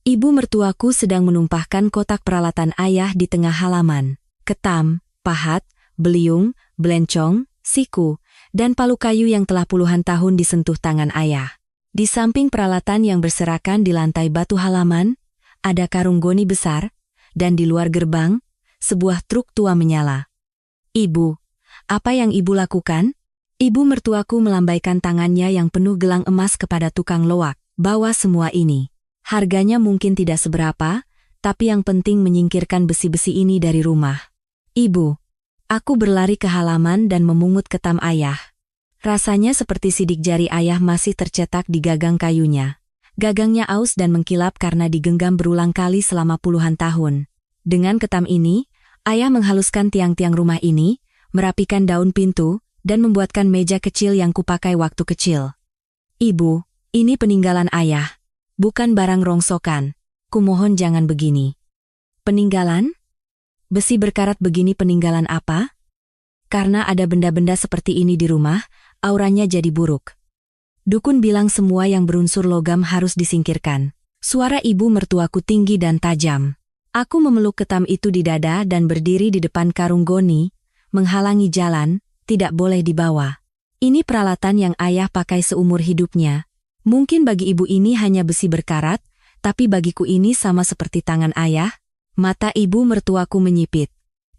Ibu mertuaku sedang menumpahkan kotak peralatan ayah di tengah halaman. Ketam, pahat, beliung, belencong, siku, dan palu kayu yang telah puluhan tahun disentuh tangan ayah. Di samping peralatan yang berserakan di lantai batu halaman, ada karung goni besar, dan di luar gerbang, sebuah truk tua menyala. "Ibu, apa yang ibu lakukan?" Ibu mertuaku melambaikan tangannya yang penuh gelang emas kepada tukang loak. "Bawa semua ini. Harganya mungkin tidak seberapa, tapi yang penting menyingkirkan besi-besi ini dari rumah." "Ibu." Aku berlari ke halaman dan memungut ketam ayah. Rasanya seperti sidik jari ayah masih tercetak di gagang kayunya. Gagangnya aus dan mengkilap karena digenggam berulang kali selama puluhan tahun. Dengan ketam ini, ayah menghaluskan tiang-tiang rumah ini, merapikan daun pintu, dan membuatkan meja kecil yang kupakai waktu kecil. Ibu, ini peninggalan ayah. Bukan barang rongsokan. Kumohon jangan begini. Peninggalan? Besi berkarat begini peninggalan apa? Karena ada benda-benda seperti ini di rumah, auranya jadi buruk. Dukun bilang semua yang berunsur logam harus disingkirkan. Suara ibu mertuaku tinggi dan tajam. Aku memeluk ketam itu di dada dan berdiri di depan karung goni, menghalangi jalan, tidak boleh dibawa. Ini peralatan yang ayah pakai seumur hidupnya. Mungkin bagi ibu ini hanya besi berkarat, tapi bagiku ini sama seperti tangan ayah. Mata ibu mertuaku menyipit.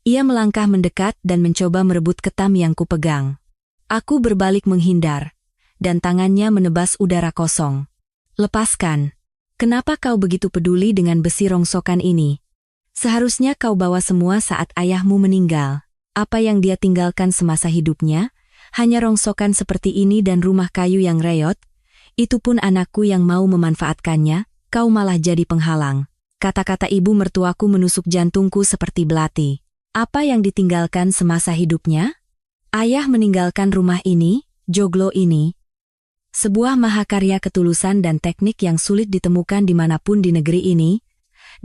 Ia melangkah mendekat dan mencoba merebut ketam yang kupegang. Aku berbalik menghindar, dan tangannya menebas udara kosong. Lepaskan. Kenapa kau begitu peduli dengan besi rongsokan ini? Seharusnya kau bawa semua saat ayahmu meninggal. Apa yang dia tinggalkan semasa hidupnya? Hanya rongsokan seperti ini dan rumah kayu yang reot. Itu pun anakku yang mau memanfaatkannya, kau malah jadi penghalang. Kata-kata ibu mertuaku menusuk jantungku seperti belati. Apa yang ditinggalkan semasa hidupnya? Ayah meninggalkan rumah ini, joglo ini. Sebuah mahakarya ketulusan dan teknik yang sulit ditemukan dimanapun di negeri ini,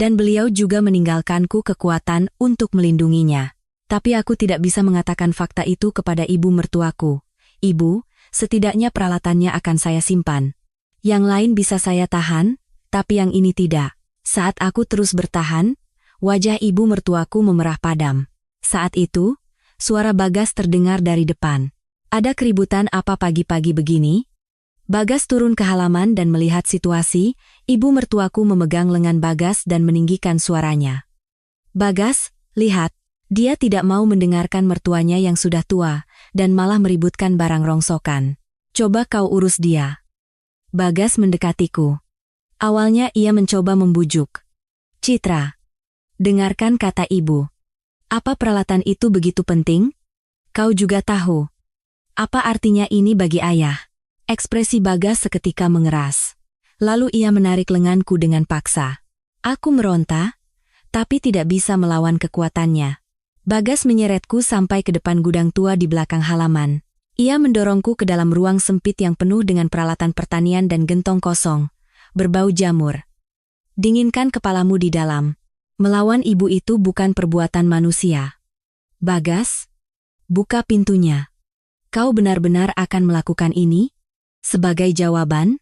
dan beliau juga meninggalkanku kekuatan untuk melindunginya. Tapi aku tidak bisa mengatakan fakta itu kepada ibu mertuaku. Ibu, setidaknya peralatannya akan saya simpan. Yang lain bisa saya tahan, tapi yang ini tidak. Saat aku terus bertahan, wajah ibu mertuaku memerah padam. Saat itu, suara Bagas terdengar dari depan. Ada keributan apa pagi-pagi begini? Bagas turun ke halaman dan melihat situasi, ibu mertuaku memegang lengan Bagas dan meninggikan suaranya. Bagas, lihat, dia tidak mau mendengarkan mertuanya yang sudah tua, dan malah meributkan barang rongsokan. Coba kau urus dia. Bagas mendekatiku. Awalnya ia mencoba membujuk. Citra, dengarkan kata ibu. Apa peralatan itu begitu penting? Kau juga tahu. Apa artinya ini bagi ayah? Ekspresi Bagas seketika mengeras. Lalu ia menarik lenganku dengan paksa. Aku meronta, tapi tidak bisa melawan kekuatannya. Bagas menyeretku sampai ke depan gudang tua di belakang halaman. Ia mendorongku ke dalam ruang sempit yang penuh dengan peralatan pertanian dan gentong kosong, berbau jamur. Dinginkan kepalamu di dalam. Melawan ibu itu bukan perbuatan manusia. Bagas, buka pintunya. Kau benar-benar akan melakukan ini? Sebagai jawaban,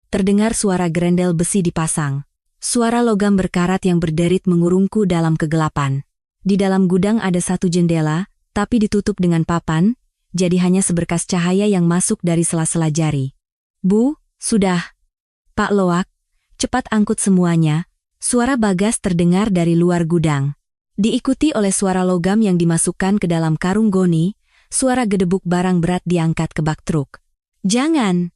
terdengar suara gerendel besi dipasang. Suara logam berkarat yang berderit mengurungku dalam kegelapan. Di dalam gudang ada satu jendela, tapi ditutup dengan papan, jadi hanya seberkas cahaya yang masuk dari sela-sela jari. Bu, sudah. Pak Loak, cepat angkut semuanya. Suara Bagas terdengar dari luar gudang. Diikuti oleh suara logam yang dimasukkan ke dalam karung goni, suara gedebuk barang berat diangkat ke bak truk. Jangan!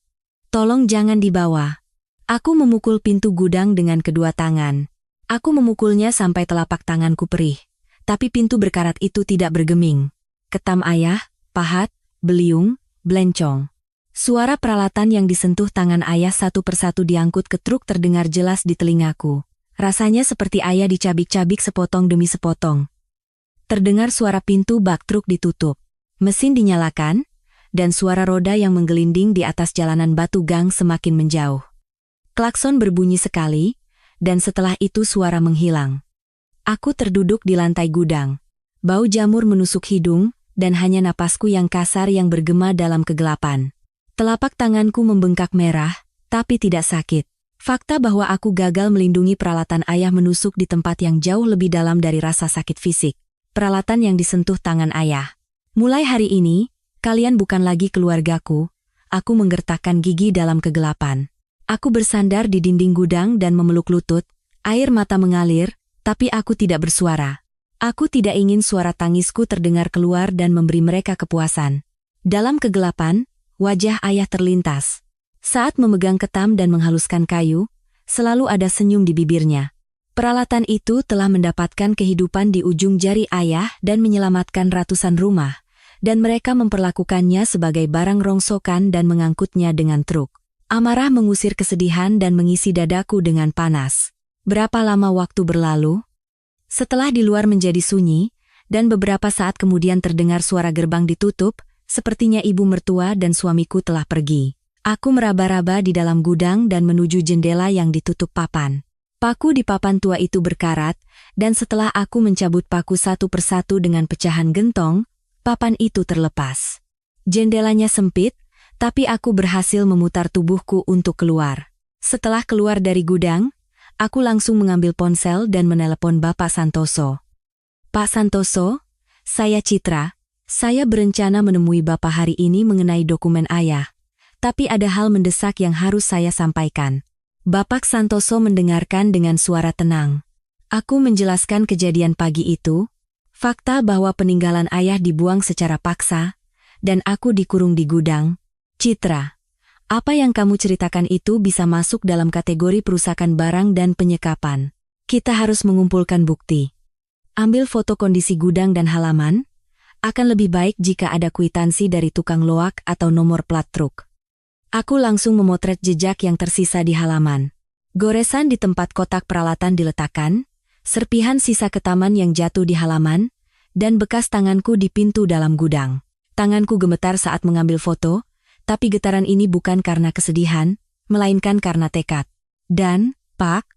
Tolong jangan dibawa. Aku memukul pintu gudang dengan kedua tangan. Aku memukulnya sampai telapak tanganku perih. Tapi pintu berkarat itu tidak bergeming. Ketam ayah, pahat, beliung, belencong. Suara peralatan yang disentuh tangan ayah satu persatu diangkut ke truk terdengar jelas di telingaku. Rasanya seperti ayah dicabik-cabik sepotong demi sepotong. Terdengar suara pintu bak truk ditutup. Mesin dinyalakan, dan suara roda yang menggelinding di atas jalanan batu gang semakin menjauh. Klakson berbunyi sekali, dan setelah itu suara menghilang. Aku terduduk di lantai gudang. Bau jamur menusuk hidung, dan hanya napasku yang kasar yang bergema dalam kegelapan. Telapak tanganku membengkak merah, tapi tidak sakit. Fakta bahwa aku gagal melindungi peralatan ayah menusuk di tempat yang jauh lebih dalam dari rasa sakit fisik. Peralatan yang disentuh tangan ayah. Mulai hari ini, kalian bukan lagi keluargaku. Aku menggertakkan gigi dalam kegelapan. Aku bersandar di dinding gudang dan memeluk lutut. Air mata mengalir, tapi aku tidak bersuara. Aku tidak ingin suara tangisku terdengar keluar dan memberi mereka kepuasan. Dalam kegelapan, wajah ayah terlintas. Saat memegang ketam dan menghaluskan kayu, selalu ada senyum di bibirnya. Peralatan itu telah mendapatkan kehidupan di ujung jari ayah dan menyelamatkan ratusan rumah, dan mereka memperlakukannya sebagai barang rongsokan dan mengangkutnya dengan truk. Amarah mengusir kesedihan dan mengisi dadaku dengan panas. Berapa lama waktu berlalu? Setelah di luar menjadi sunyi, dan beberapa saat kemudian terdengar suara gerbang ditutup, sepertinya ibu mertua dan suamiku telah pergi. Aku meraba-raba di dalam gudang dan menuju jendela yang ditutup papan. Paku di papan tua itu berkarat, dan setelah aku mencabut paku satu persatu dengan pecahan gentong, papan itu terlepas. Jendelanya sempit, tapi aku berhasil memutar tubuhku untuk keluar. Setelah keluar dari gudang, aku langsung mengambil ponsel dan menelepon Bapak Santoso. Pak Santoso, saya Citra. Saya berencana menemui Bapak hari ini mengenai dokumen ayah. Tapi ada hal mendesak yang harus saya sampaikan. Bapak Santoso mendengarkan dengan suara tenang. Aku menjelaskan kejadian pagi itu, fakta bahwa peninggalan ayah dibuang secara paksa, dan aku dikurung di gudang. Citra, apa yang kamu ceritakan itu bisa masuk dalam kategori perusakan barang dan penyekapan. Kita harus mengumpulkan bukti. Ambil foto kondisi gudang dan halaman. Akan lebih baik jika ada kwitansi dari tukang loak atau nomor plat truk. Aku langsung memotret jejak yang tersisa di halaman. Goresan di tempat kotak peralatan diletakkan, serpihan sisa ketaman yang jatuh di halaman, dan bekas tanganku di pintu dalam gudang. Tanganku gemetar saat mengambil foto, tapi getaran ini bukan karena kesedihan, melainkan karena tekad. Dan, Pak,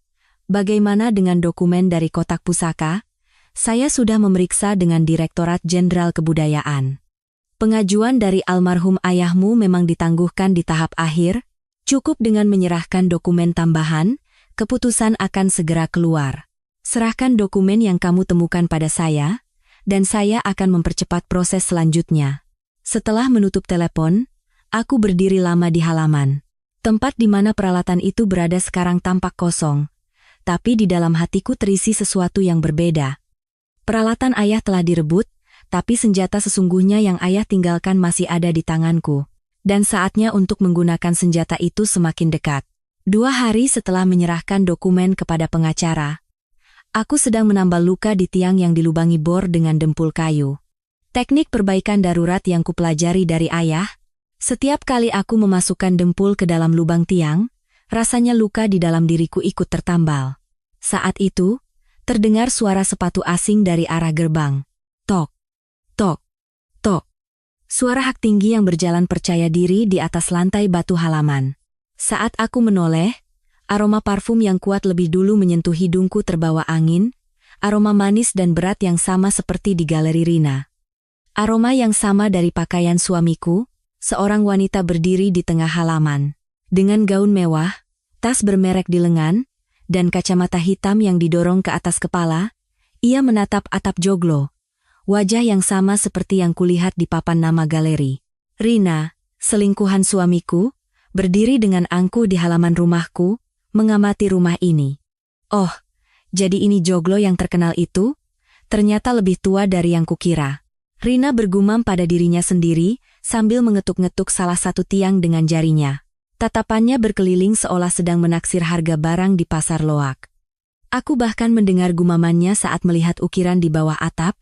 bagaimana dengan dokumen dari kotak pusaka? Saya sudah memeriksa dengan Direktorat Jenderal Kebudayaan. Pengajuan dari almarhum ayahmu memang ditangguhkan di tahap akhir, cukup dengan menyerahkan dokumen tambahan, keputusan akan segera keluar. Serahkan dokumen yang kamu temukan pada saya, dan saya akan mempercepat proses selanjutnya. Setelah menutup telepon, aku berdiri lama di halaman. Tempat di mana peralatan itu berada sekarang tampak kosong, tapi di dalam hatiku terisi sesuatu yang berbeda. Peralatan ayah telah direbut, tapi senjata sesungguhnya yang ayah tinggalkan masih ada di tanganku. Dan saatnya untuk menggunakan senjata itu semakin dekat. 2 hari setelah menyerahkan dokumen kepada pengacara, aku sedang menambal luka di tiang yang dilubangi bor dengan dempul kayu. Teknik perbaikan darurat yang kupelajari dari ayah, setiap kali aku memasukkan dempul ke dalam lubang tiang, rasanya luka di dalam diriku ikut tertambal. Saat itu, terdengar suara sepatu asing dari arah gerbang. Tok, tok, tok. Suara hak tinggi yang berjalan percaya diri di atas lantai batu halaman. Saat aku menoleh, aroma parfum yang kuat lebih dulu menyentuh hidungku terbawa angin, aroma manis dan berat yang sama seperti di galeri Rina. Aroma yang sama dari pakaian suamiku, seorang wanita berdiri di tengah halaman. Dengan gaun mewah, tas bermerek di lengan, dan kacamata hitam yang didorong ke atas kepala, ia menatap atap joglo. Wajah yang sama seperti yang kulihat di papan nama galeri. Rina, selingkuhan suamiku, berdiri dengan angkuh di halaman rumahku, mengamati rumah ini. Oh, jadi ini joglo yang terkenal itu? Ternyata lebih tua dari yang kukira. Rina bergumam pada dirinya sendiri, sambil mengetuk-ngetuk salah satu tiang dengan jarinya. Tatapannya berkeliling seolah sedang menaksir harga barang di pasar loak. Aku bahkan mendengar gumamannya saat melihat ukiran di bawah atap,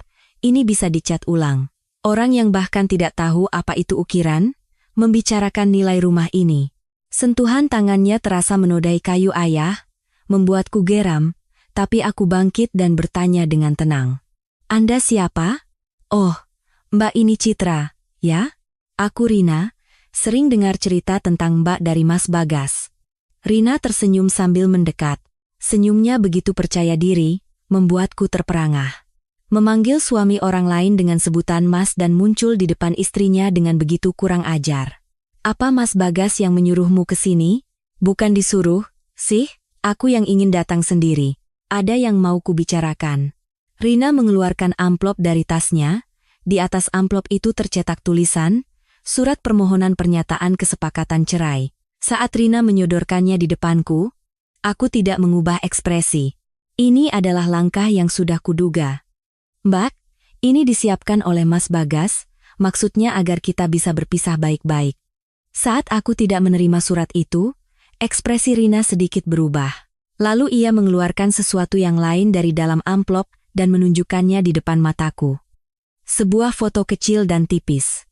ini bisa dicat ulang. Orang yang bahkan tidak tahu apa itu ukiran, membicarakan nilai rumah ini. Sentuhan tangannya terasa menodai kayu ayah, membuatku geram, tapi aku bangkit dan bertanya dengan tenang. Anda siapa? Oh, Mbak ini Citra, ya? Aku Rina. Sering dengar cerita tentang Mbak dari Mas Bagas. Rina tersenyum sambil mendekat. Senyumnya begitu percaya diri, membuatku terperangah. Memanggil suami orang lain dengan sebutan Mas dan muncul di depan istrinya dengan begitu kurang ajar. Apa Mas Bagas yang menyuruhmu ke sini? Bukan disuruh, sih, aku yang ingin datang sendiri. Ada yang mau kubicarakan. Rina mengeluarkan amplop dari tasnya. Di atas amplop itu tercetak tulisan, surat permohonan pernyataan kesepakatan cerai. Saat Rina menyodorkannya di depanku, aku tidak mengubah ekspresi. Ini adalah langkah yang sudah kuduga. Mbak, ini disiapkan oleh Mas Bagas, maksudnya agar kita bisa berpisah baik-baik. Saat aku tidak menerima surat itu, ekspresi Rina sedikit berubah. Lalu ia mengeluarkan sesuatu yang lain dari dalam amplop dan menunjukkannya di depan mataku. Sebuah foto kecil dan tipis.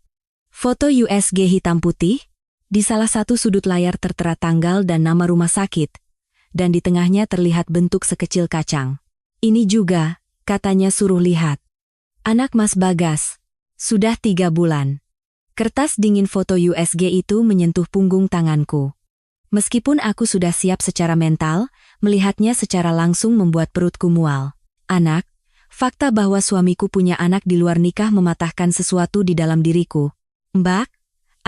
Foto USG hitam putih, di salah satu sudut layar tertera tanggal dan nama rumah sakit, dan di tengahnya terlihat bentuk sekecil kacang. Ini juga, katanya suruh lihat. Anak Mas Bagas. Sudah 3 bulan. Kertas dingin foto USG itu menyentuh punggung tanganku. Meskipun aku sudah siap secara mental, melihatnya secara langsung membuat perutku mual. Anak, fakta bahwa suamiku punya anak di luar nikah mematahkan sesuatu di dalam diriku. Mbak,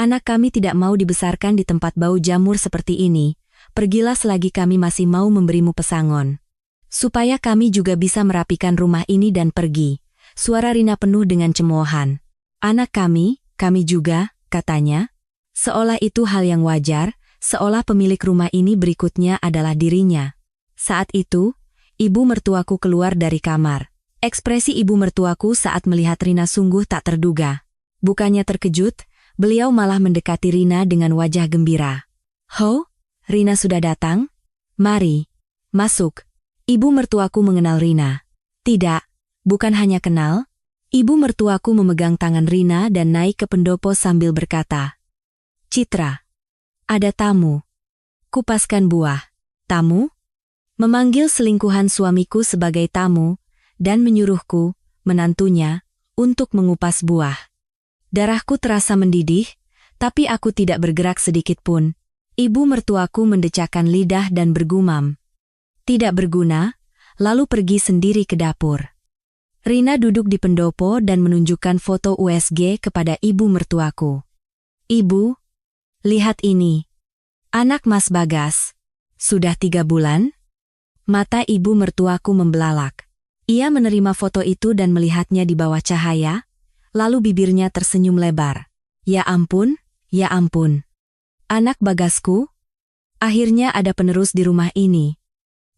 anak kami tidak mau dibesarkan di tempat bau jamur seperti ini. Pergilah selagi kami masih mau memberimu pesangon. Supaya kami juga bisa merapikan rumah ini dan pergi. Suara Rina penuh dengan cemoohan. Anak kami juga, katanya. Seolah itu hal yang wajar, seolah pemilik rumah ini berikutnya adalah dirinya. Saat itu, ibu mertuaku keluar dari kamar. Ekspresi ibu mertuaku saat melihat Rina sungguh tak terduga. Bukannya terkejut, beliau malah mendekati Rina dengan wajah gembira. "Ho, Rina sudah datang? Mari, masuk." Ibu mertuaku mengenal Rina. Tidak, bukan hanya kenal. Ibu mertuaku memegang tangan Rina dan naik ke pendopo sambil berkata, "Citra, ada tamu." Kupaskan buah. Tamu? Memanggil selingkuhan suamiku sebagai tamu, dan menyuruhku, menantunya, untuk mengupas buah. Darahku terasa mendidih, tapi aku tidak bergerak sedikit pun. Ibu mertuaku mendecakkan lidah dan bergumam. Tidak berguna, lalu pergi sendiri ke dapur. Rina duduk di pendopo dan menunjukkan foto USG kepada ibu mertuaku. "Ibu, lihat ini. Anak Mas Bagas. Sudah 3 bulan?" Mata ibu mertuaku membelalak. Ia menerima foto itu dan melihatnya di bawah cahaya, lalu bibirnya tersenyum lebar. Ya ampun, ya ampun. Anak Bagasku? Akhirnya ada penerus di rumah ini.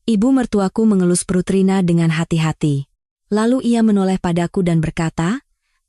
Ibu mertuaku mengelus perut Rina dengan hati-hati. Lalu ia menoleh padaku dan berkata,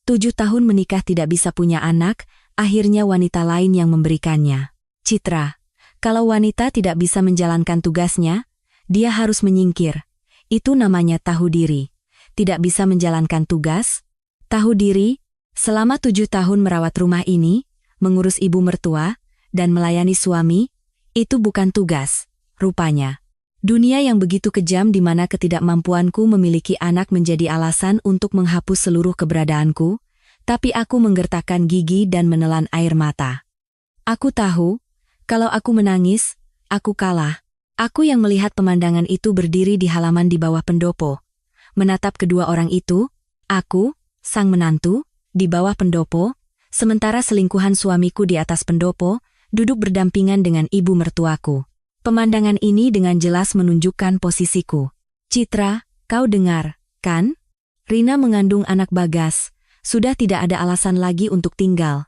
7 tahun menikah tidak bisa punya anak, akhirnya wanita lain yang memberikannya. Citra, kalau wanita tidak bisa menjalankan tugasnya, dia harus menyingkir. Itu namanya tahu diri. Tidak bisa menjalankan tugas? Tahu diri? Selama 7 tahun merawat rumah ini, mengurus ibu mertua, dan melayani suami, itu bukan tugas, rupanya. Dunia yang begitu kejam di mana ketidakmampuanku memiliki anak menjadi alasan untuk menghapus seluruh keberadaanku, tapi aku menggertakkan gigi dan menelan air mata. Aku tahu, kalau aku menangis, aku kalah. Aku yang melihat pemandangan itu berdiri di halaman di bawah pendopo. Menatap kedua orang itu, aku, sang menantu, di bawah pendopo, sementara selingkuhan suamiku di atas pendopo, duduk berdampingan dengan ibu mertuaku. Pemandangan ini dengan jelas menunjukkan posisiku. Citra, kau dengar, kan? Rina mengandung anak Bagas, sudah tidak ada alasan lagi untuk tinggal.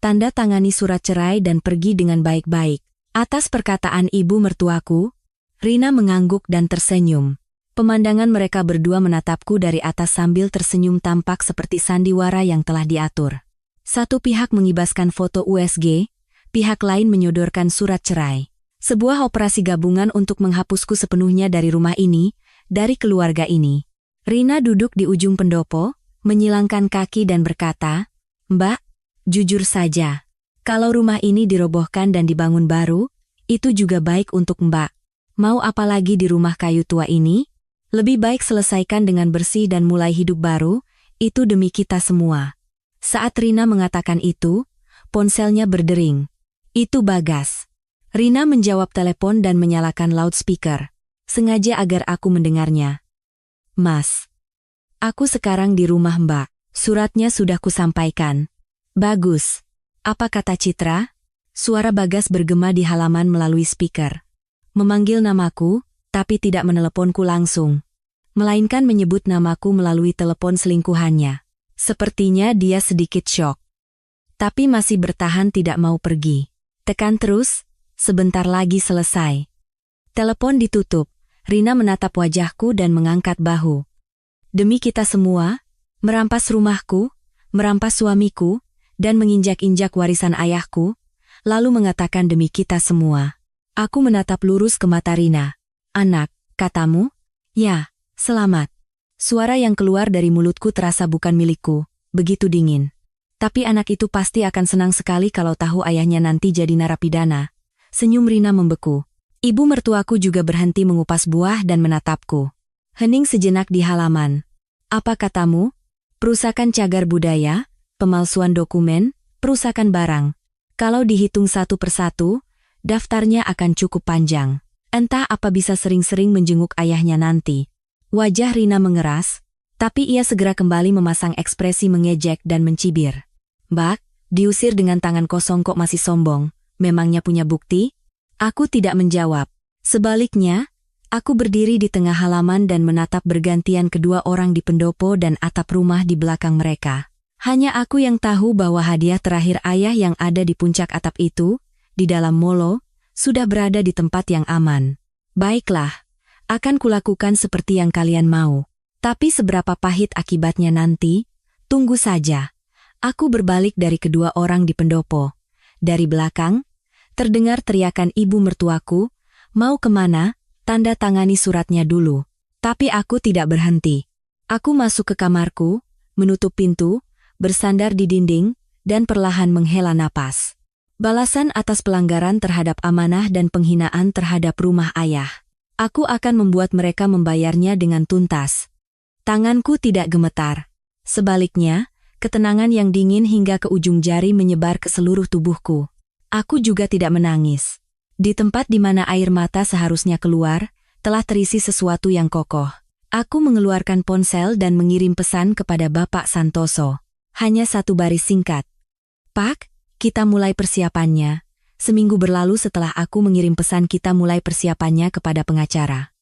Tanda tangani surat cerai dan pergi dengan baik-baik. Atas perkataan ibu mertuaku, Rina mengangguk dan tersenyum. Pemandangan mereka berdua menatapku dari atas sambil tersenyum tampak seperti sandiwara yang telah diatur. Satu pihak mengibaskan foto USG, pihak lain menyodorkan surat cerai. Sebuah operasi gabungan untuk menghapusku sepenuhnya dari rumah ini, dari keluarga ini. Rina duduk di ujung pendopo, menyilangkan kaki dan berkata, "Mbak, jujur saja. Kalau rumah ini dirobohkan dan dibangun baru, itu juga baik untuk Mbak. Mau apa lagi di rumah kayu tua ini? Lebih baik selesaikan dengan bersih dan mulai hidup baru, itu demi kita semua." Saat Rina mengatakan itu, ponselnya berdering. Itu Bagas. Rina menjawab telepon dan menyalakan loudspeaker, sengaja agar aku mendengarnya. "Mas, aku sekarang di rumah Mbak. Suratnya sudah kusampaikan." "Bagus. Apa kata Citra?" Suara Bagas bergema di halaman melalui speaker. Memanggil namaku, tapi tidak meneleponku langsung. Melainkan menyebut namaku melalui telepon selingkuhannya. Sepertinya dia sedikit syok. Tapi masih bertahan tidak mau pergi. Tekan terus, sebentar lagi selesai. Telepon ditutup, Rina menatap wajahku dan mengangkat bahu. "Demi kita semua, merampas rumahku, merampas suamiku, dan menginjak-injak warisan ayahku, lalu mengatakan demi kita semua." Aku menatap lurus ke mata Rina. "Anak, katamu?" "Ya, selamat." Suara yang keluar dari mulutku terasa bukan milikku, begitu dingin. Tapi anak itu pasti akan senang sekali kalau tahu ayahnya nanti jadi narapidana. Senyum Rina membeku. Ibu mertuaku juga berhenti mengupas buah dan menatapku. Hening sejenak di halaman. Apa katamu? Perusakan cagar budaya, pemalsuan dokumen, perusakan barang. Kalau dihitung satu persatu, daftarnya akan cukup panjang. Entah apa bisa sering-sering menjenguk ayahnya nanti. Wajah Rina mengeras, tapi ia segera kembali memasang ekspresi mengejek dan mencibir. Mbak, diusir dengan tangan kosong kok masih sombong, memangnya punya bukti? Aku tidak menjawab. Sebaliknya, aku berdiri di tengah halaman dan menatap bergantian kedua orang di pendopo dan atap rumah di belakang mereka. Hanya aku yang tahu bahwa hadiah terakhir ayah yang ada di puncak atap itu, di dalam molo, sudah berada di tempat yang aman. Baiklah, akan kulakukan seperti yang kalian mau. Tapi seberapa pahit akibatnya nanti, tunggu saja. Aku berbalik dari kedua orang di pendopo. Dari belakang, terdengar teriakan ibu mertuaku, mau kemana, tanda tangani suratnya dulu. Tapi aku tidak berhenti. Aku masuk ke kamarku, menutup pintu, bersandar di dinding, dan perlahan menghela napas. Balasan atas pelanggaran terhadap amanah dan penghinaan terhadap rumah ayah. Aku akan membuat mereka membayarnya dengan tuntas. Tanganku tidak gemetar. Sebaliknya, ketenangan yang dingin hingga ke ujung jari menyebar ke seluruh tubuhku. Aku juga tidak menangis. Di tempat di mana air mata seharusnya keluar, telah terisi sesuatu yang kokoh. Aku mengeluarkan ponsel dan mengirim pesan kepada Bapak Santoso. Hanya satu baris singkat. Pak, kita mulai persiapannya. Seminggu berlalu setelah aku mengirim pesan kita mulai persiapannya kepada pengacara.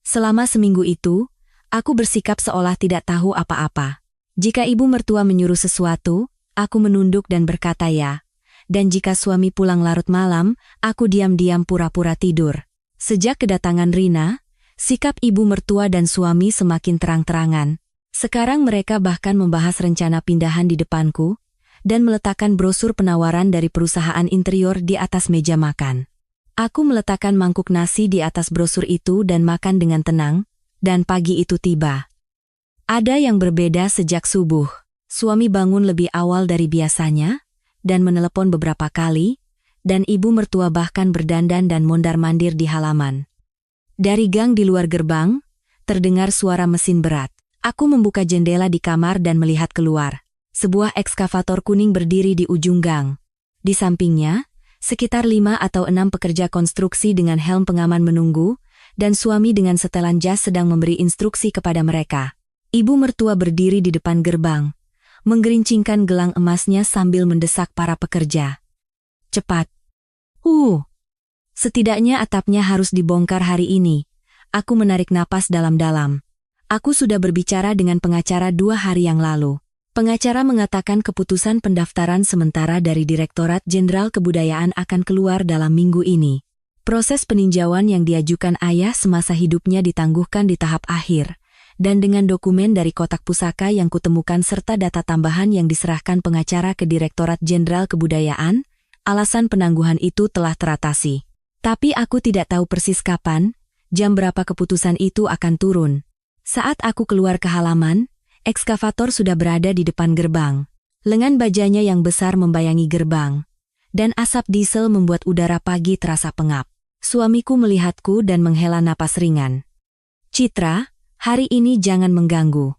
Selama seminggu itu, aku bersikap seolah tidak tahu apa-apa. Jika ibu mertua menyuruh sesuatu, aku menunduk dan berkata ya. Dan jika suami pulang larut malam, aku diam-diam pura-pura tidur. Sejak kedatangan Rina, sikap ibu mertua dan suami semakin terang-terangan. Sekarang mereka bahkan membahas rencana pindahan di depanku, dan meletakkan brosur penawaran dari perusahaan interior di atas meja makan. Aku meletakkan mangkuk nasi di atas brosur itu dan makan dengan tenang, dan pagi itu tiba. Ada yang berbeda sejak subuh. Suami bangun lebih awal dari biasanya, dan menelepon beberapa kali, dan ibu mertua bahkan berdandan dan mondar-mandir di halaman. Dari gang di luar gerbang, terdengar suara mesin berat. Aku membuka jendela di kamar dan melihat keluar. Sebuah ekskavator kuning berdiri di ujung gang. Di sampingnya, sekitar 5 atau 6 pekerja konstruksi dengan helm pengaman menunggu, dan suami dengan setelan jas sedang memberi instruksi kepada mereka. Ibu mertua berdiri di depan gerbang, menggerincingkan gelang emasnya sambil mendesak para pekerja. Cepat. Setidaknya atapnya harus dibongkar hari ini. Aku menarik napas dalam-dalam. Aku sudah berbicara dengan pengacara 2 hari yang lalu. Pengacara mengatakan keputusan pendaftaran sementara dari Direktorat Jenderal Kebudayaan akan keluar dalam minggu ini. Proses peninjauan yang diajukan ayah semasa hidupnya ditangguhkan di tahap akhir, dan dengan dokumen dari kotak pusaka yang kutemukan serta data tambahan yang diserahkan pengacara ke Direktorat Jenderal Kebudayaan, alasan penangguhan itu telah teratasi. Tapi aku tidak tahu persis kapan, jam berapa keputusan itu akan turun. Saat aku keluar ke halaman, ekskavator sudah berada di depan gerbang. Lengan bajanya yang besar membayangi gerbang, dan asap diesel membuat udara pagi terasa pengap. Suamiku melihatku dan menghela napas ringan. Citra, hari ini jangan mengganggu.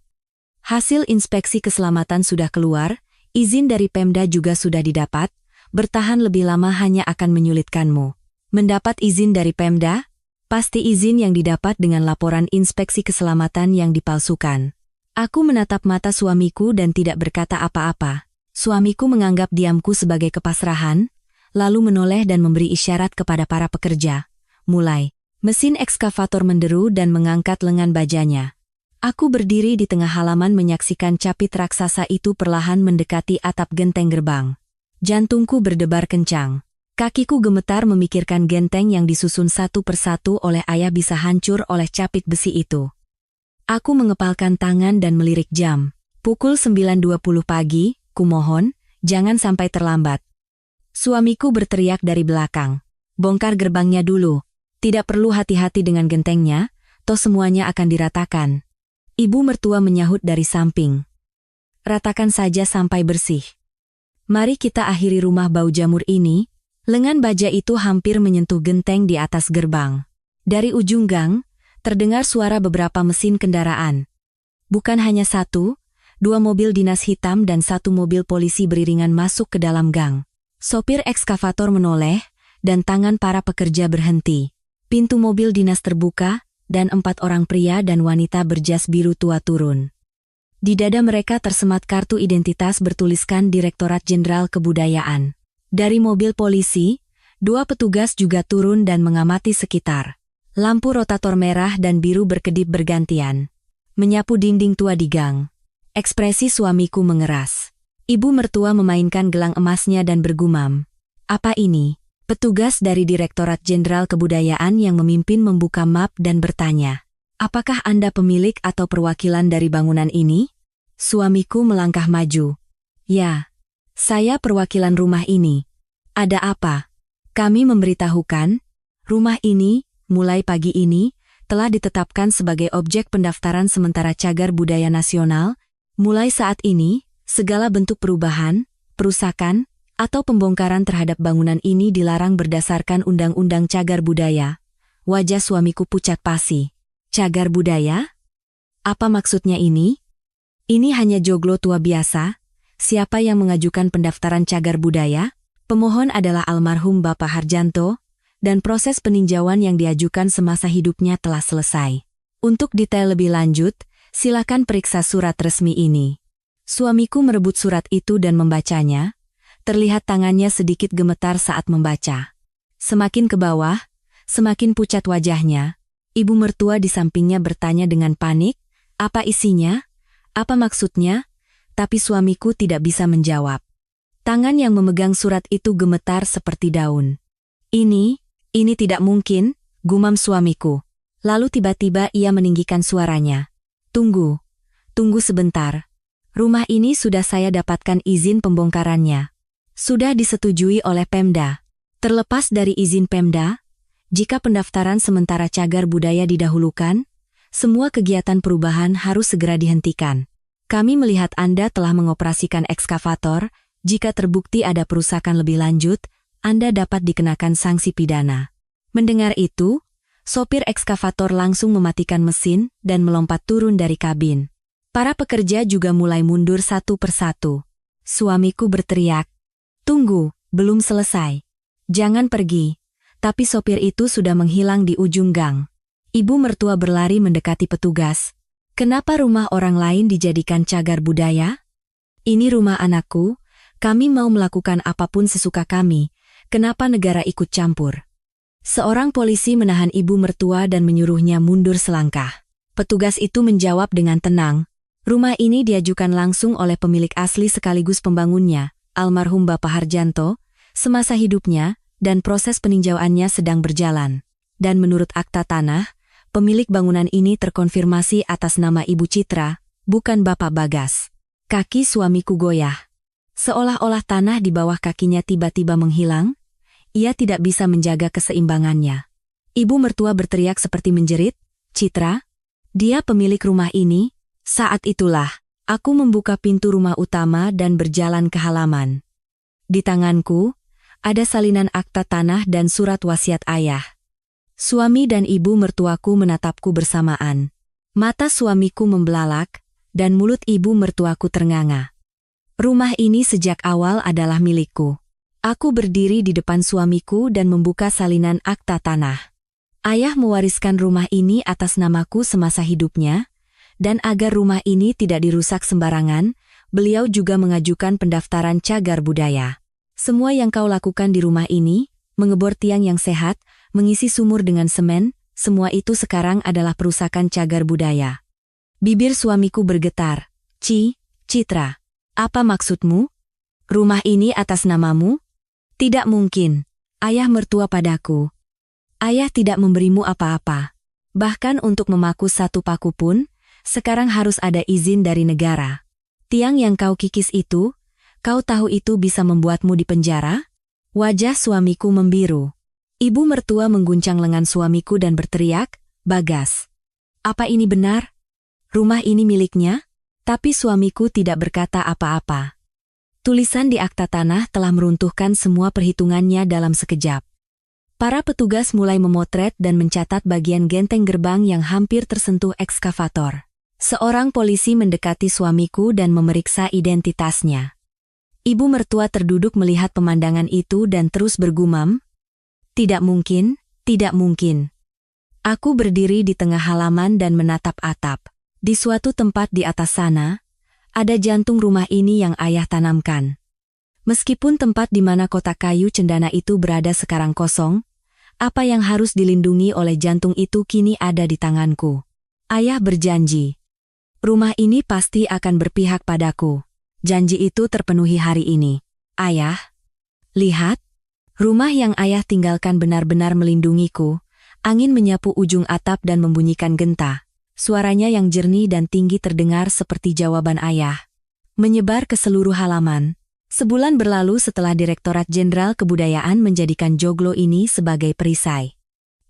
Hasil inspeksi keselamatan sudah keluar, izin dari Pemda juga sudah didapat, bertahan lebih lama hanya akan menyulitkanmu. Mendapat izin dari Pemda? Pasti izin yang didapat dengan laporan inspeksi keselamatan yang dipalsukan. Aku menatap mata suamiku dan tidak berkata apa-apa. Suamiku menganggap diamku sebagai kepasrahan, lalu menoleh dan memberi isyarat kepada para pekerja. Mulai. Mesin ekskavator menderu dan mengangkat lengan bajanya. Aku berdiri di tengah halaman menyaksikan capit raksasa itu perlahan mendekati atap genteng gerbang. Jantungku berdebar kencang. Kakiku gemetar memikirkan genteng yang disusun satu persatu oleh ayah bisa hancur oleh capit besi itu. Aku mengepalkan tangan dan melirik jam. Pukul 9.20 pagi, kumohon, jangan sampai terlambat. Suamiku berteriak dari belakang. Bongkar gerbangnya dulu. Tidak perlu hati-hati dengan gentengnya, toh semuanya akan diratakan. Ibu mertua menyahut dari samping. Ratakan saja sampai bersih. Mari kita akhiri rumah bau jamur ini. Lengan baja itu hampir menyentuh genteng di atas gerbang. Dari ujung gang, terdengar suara beberapa mesin kendaraan. Bukan hanya satu, 2 mobil dinas hitam dan 1 mobil polisi beriringan masuk ke dalam gang. Sopir ekskavator menoleh, dan tangan para pekerja berhenti. Pintu mobil dinas terbuka, dan 4 orang pria dan wanita berjas biru tua turun. Di dada mereka tersemat kartu identitas bertuliskan Direktorat Jenderal Kebudayaan. Dari mobil polisi, 2 petugas juga turun dan mengamati sekitar. Lampu rotator merah dan biru berkedip bergantian. Menyapu dinding tua di gang. Ekspresi suamiku mengeras. Ibu mertua memainkan gelang emasnya dan bergumam. Apa ini? Petugas dari Direktorat Jenderal Kebudayaan yang memimpin membuka map dan bertanya. Apakah Anda pemilik atau perwakilan dari bangunan ini? Suamiku melangkah maju. Ya, saya perwakilan rumah ini. Ada apa? Kami memberitahukan, rumah ini, mulai pagi ini, telah ditetapkan sebagai objek pendaftaran sementara cagar budaya nasional. Mulai saat ini, segala bentuk perubahan, perusakan, atau pembongkaran terhadap bangunan ini dilarang berdasarkan Undang-Undang Cagar Budaya. Wajah suamiku pucat pasi. Cagar budaya? Apa maksudnya ini? Ini hanya joglo tua biasa. Siapa yang mengajukan pendaftaran cagar budaya? Pemohon adalah almarhum Bapak Harjanto, dan proses peninjauan yang diajukan semasa hidupnya telah selesai. Untuk detail lebih lanjut, silakan periksa surat resmi ini. Suamiku merebut surat itu dan membacanya. Terlihat tangannya sedikit gemetar saat membaca. Semakin ke bawah, semakin pucat wajahnya. Ibu mertua di sampingnya bertanya dengan panik, apa isinya? Apa maksudnya? Tapi suamiku tidak bisa menjawab. Tangan yang memegang surat itu gemetar seperti daun. Ini tidak mungkin, gumam suamiku. Lalu tiba-tiba ia meninggikan suaranya. Tunggu sebentar. Rumah ini sudah saya dapatkan izin pembongkarannya. Sudah disetujui oleh Pemda. Terlepas dari izin Pemda, jika pendaftaran sementara cagar budaya didahulukan, semua kegiatan perubahan harus segera dihentikan. Kami melihat Anda telah mengoperasikan ekskavator, jika terbukti ada perusakan lebih lanjut, Anda dapat dikenakan sanksi pidana. Mendengar itu, sopir ekskavator langsung mematikan mesin dan melompat turun dari kabin. Para pekerja juga mulai mundur satu persatu. Suamiku berteriak, "Tunggu, belum selesai. Jangan pergi." Tapi sopir itu sudah menghilang di ujung gang. Ibu mertua berlari mendekati petugas. Kenapa rumah orang lain dijadikan cagar budaya? Ini rumah anakku, kami mau melakukan apapun sesuka kami. Kenapa negara ikut campur? Seorang polisi menahan ibu mertua dan menyuruhnya mundur selangkah. Petugas itu menjawab dengan tenang. Rumah ini diajukan langsung oleh pemilik asli sekaligus pembangunnya, almarhum Bapak Harjanto, semasa hidupnya, dan proses peninjauannya sedang berjalan. Dan menurut akta tanah, pemilik bangunan ini terkonfirmasi atas nama Ibu Citra, bukan Bapak Bagas. Kaki suamiku goyah. Seolah-olah tanah di bawah kakinya tiba-tiba menghilang, ia tidak bisa menjaga keseimbangannya. Ibu mertua berteriak seperti menjerit, "Citra, dia pemilik rumah ini." Saat itulah, aku membuka pintu rumah utama dan berjalan ke halaman. Di tanganku, ada salinan akta tanah dan surat wasiat ayah. Suami dan ibu mertuaku menatapku bersamaan. Mata suamiku membelalak, dan mulut ibu mertuaku ternganga. Rumah ini sejak awal adalah milikku. Aku berdiri di depan suamiku dan membuka salinan akta tanah. Ayah mewariskan rumah ini atas namaku semasa hidupnya, dan agar rumah ini tidak dirusak sembarangan, beliau juga mengajukan pendaftaran cagar budaya. Semua yang kau lakukan di rumah ini, mengebor tiang yang sehat, mengisi sumur dengan semen, semua itu sekarang adalah perusakan cagar budaya. Bibir suamiku bergetar. Citra, apa maksudmu? Rumah ini atas namamu? Tidak mungkin. Ayah mertua padaku. Ayah tidak memberimu apa-apa. Bahkan untuk memaku satu paku pun, sekarang harus ada izin dari negara. Tiang yang kau kikis itu, kau tahu itu bisa membuatmu dipenjara? Wajah suamiku membiru. Ibu mertua mengguncang lengan suamiku dan berteriak, "Bagas, apa ini benar? Rumah ini miliknya? Tapi suamiku tidak berkata apa-apa. Tulisan di akta tanah telah meruntuhkan semua perhitungannya dalam sekejap. Para petugas mulai memotret dan mencatat bagian genteng gerbang yang hampir tersentuh ekskavator. Seorang polisi mendekati suamiku dan memeriksa identitasnya. Ibu mertua terduduk melihat pemandangan itu dan terus bergumam, "Tidak mungkin, tidak mungkin." Aku berdiri di tengah halaman dan menatap atap. Di suatu tempat di atas sana, ada jantung rumah ini yang ayah tanamkan. Meskipun tempat di mana kotak kayu cendana itu berada sekarang kosong, apa yang harus dilindungi oleh jantung itu kini ada di tanganku. Ayah berjanji, rumah ini pasti akan berpihak padaku. Janji itu terpenuhi hari ini. Ayah, lihat, rumah yang ayah tinggalkan benar-benar melindungiku. Angin menyapu ujung atap dan membunyikan genta. Suaranya yang jernih dan tinggi terdengar seperti jawaban ayah. Menyebar ke seluruh halaman. Sebulan berlalu setelah Direktorat Jenderal Kebudayaan menjadikan joglo ini sebagai perisai.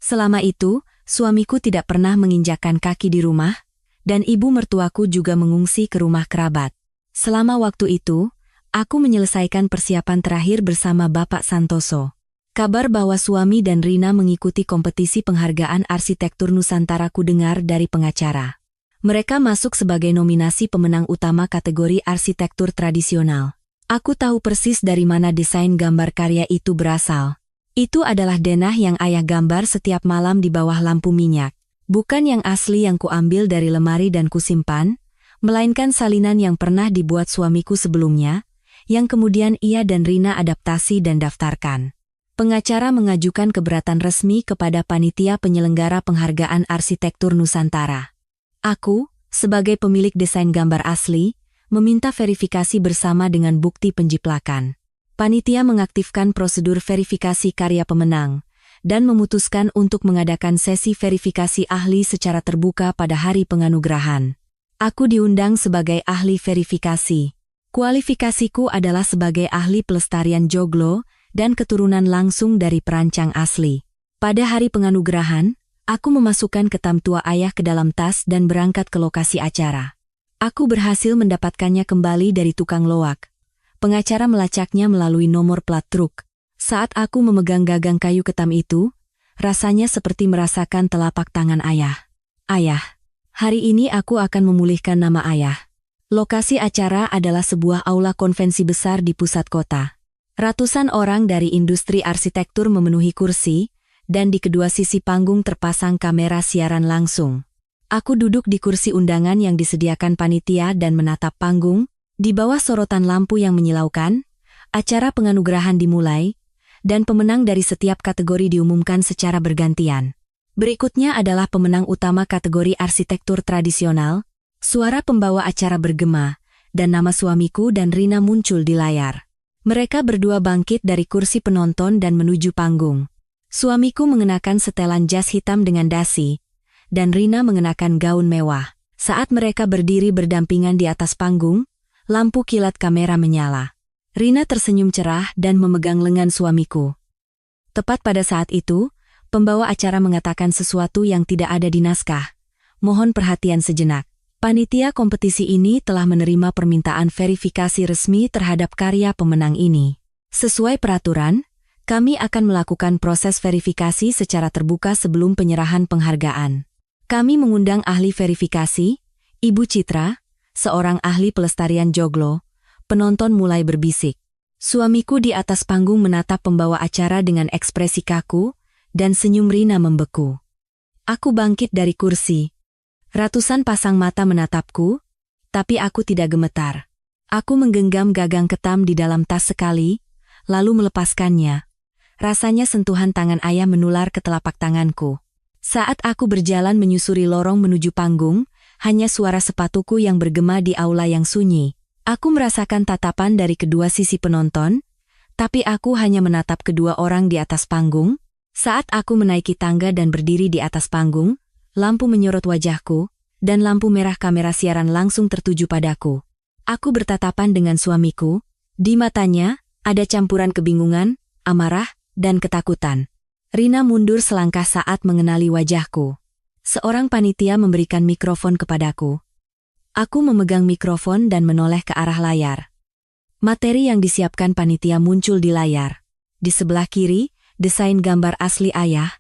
Selama itu, suamiku tidak pernah menginjakkan kaki di rumah, dan ibu mertuaku juga mengungsi ke rumah kerabat. Selama waktu itu, aku menyelesaikan persiapan terakhir bersama Bapak Santoso. Kabar bahwa suami dan Rina mengikuti kompetisi penghargaan arsitektur Nusantara kudengar dari pengacara. Mereka masuk sebagai nominasi pemenang utama kategori arsitektur tradisional. Aku tahu persis dari mana desain gambar karya itu berasal. Itu adalah denah yang ayah gambar setiap malam di bawah lampu minyak. Bukan yang asli yang kuambil dari lemari dan kusimpan, melainkan salinan yang pernah dibuat suamiku sebelumnya, yang kemudian ia dan Rina adaptasi dan daftarkan. Pengacara mengajukan keberatan resmi kepada panitia penyelenggara penghargaan arsitektur Nusantara. Aku, sebagai pemilik desain gambar asli, meminta verifikasi bersama dengan bukti penjiplakan. Panitia mengaktifkan prosedur verifikasi karya pemenang, dan memutuskan untuk mengadakan sesi verifikasi ahli secara terbuka pada hari penganugerahan. Aku diundang sebagai ahli verifikasi. Kualifikasiku adalah sebagai ahli pelestarian joglo dan keturunan langsung dari perancang asli. Pada hari penganugerahan, aku memasukkan ketam tua ayah ke dalam tas dan berangkat ke lokasi acara. Aku berhasil mendapatkannya kembali dari tukang loak. Pengacara melacaknya melalui nomor plat truk. Saat aku memegang gagang kayu ketam itu, rasanya seperti merasakan telapak tangan ayah. Ayah, hari ini aku akan memulihkan nama ayah. Lokasi acara adalah sebuah aula konvensi besar di pusat kota. Ratusan orang dari industri arsitektur memenuhi kursi, dan di kedua sisi panggung terpasang kamera siaran langsung. Aku duduk di kursi undangan yang disediakan panitia dan menatap panggung. Di bawah sorotan lampu yang menyilaukan, acara penganugerahan dimulai, dan pemenang dari setiap kategori diumumkan secara bergantian. Berikutnya adalah pemenang utama kategori arsitektur tradisional. Suara pembawa acara bergema, dan nama suamiku dan Rina muncul di layar. Mereka berdua bangkit dari kursi penonton dan menuju panggung. Suamiku mengenakan setelan jas hitam dengan dasi, dan Rina mengenakan gaun mewah. Saat mereka berdiri berdampingan di atas panggung, lampu kilat kamera menyala. Rina tersenyum cerah dan memegang lengan suamiku. Tepat pada saat itu, pembawa acara mengatakan sesuatu yang tidak ada di naskah. Mohon perhatian sejenak. Panitia kompetisi ini telah menerima permintaan verifikasi resmi terhadap karya pemenang ini. Sesuai peraturan, kami akan melakukan proses verifikasi secara terbuka sebelum penyerahan penghargaan. Kami mengundang ahli verifikasi, Ibu Citra, seorang ahli pelestarian joglo. Penonton mulai berbisik. Suamiku di atas panggung menatap pembawa acara dengan ekspresi kaku, dan senyum Rina membeku. Aku bangkit dari kursi. Ratusan pasang mata menatapku, tapi aku tidak gemetar. Aku menggenggam gagang ketam di dalam tas sekali, lalu melepaskannya. Rasanya sentuhan tangan ayah menular ke telapak tanganku. Saat aku berjalan menyusuri lorong menuju panggung, hanya suara sepatuku yang bergema di aula yang sunyi. Aku merasakan tatapan dari kedua sisi penonton, tapi aku hanya menatap kedua orang di atas panggung. Saat aku menaiki tangga dan berdiri di atas panggung, lampu menyorot wajahku, dan lampu merah kamera siaran langsung tertuju padaku. Aku bertatapan dengan suamiku, di matanya ada campuran kebingungan, amarah, dan ketakutan. Rina mundur selangkah saat mengenali wajahku. Seorang panitia memberikan mikrofon kepadaku. Aku memegang mikrofon dan menoleh ke arah layar. Materi yang disiapkan panitia muncul di layar. Di sebelah kiri, desain gambar asli ayah,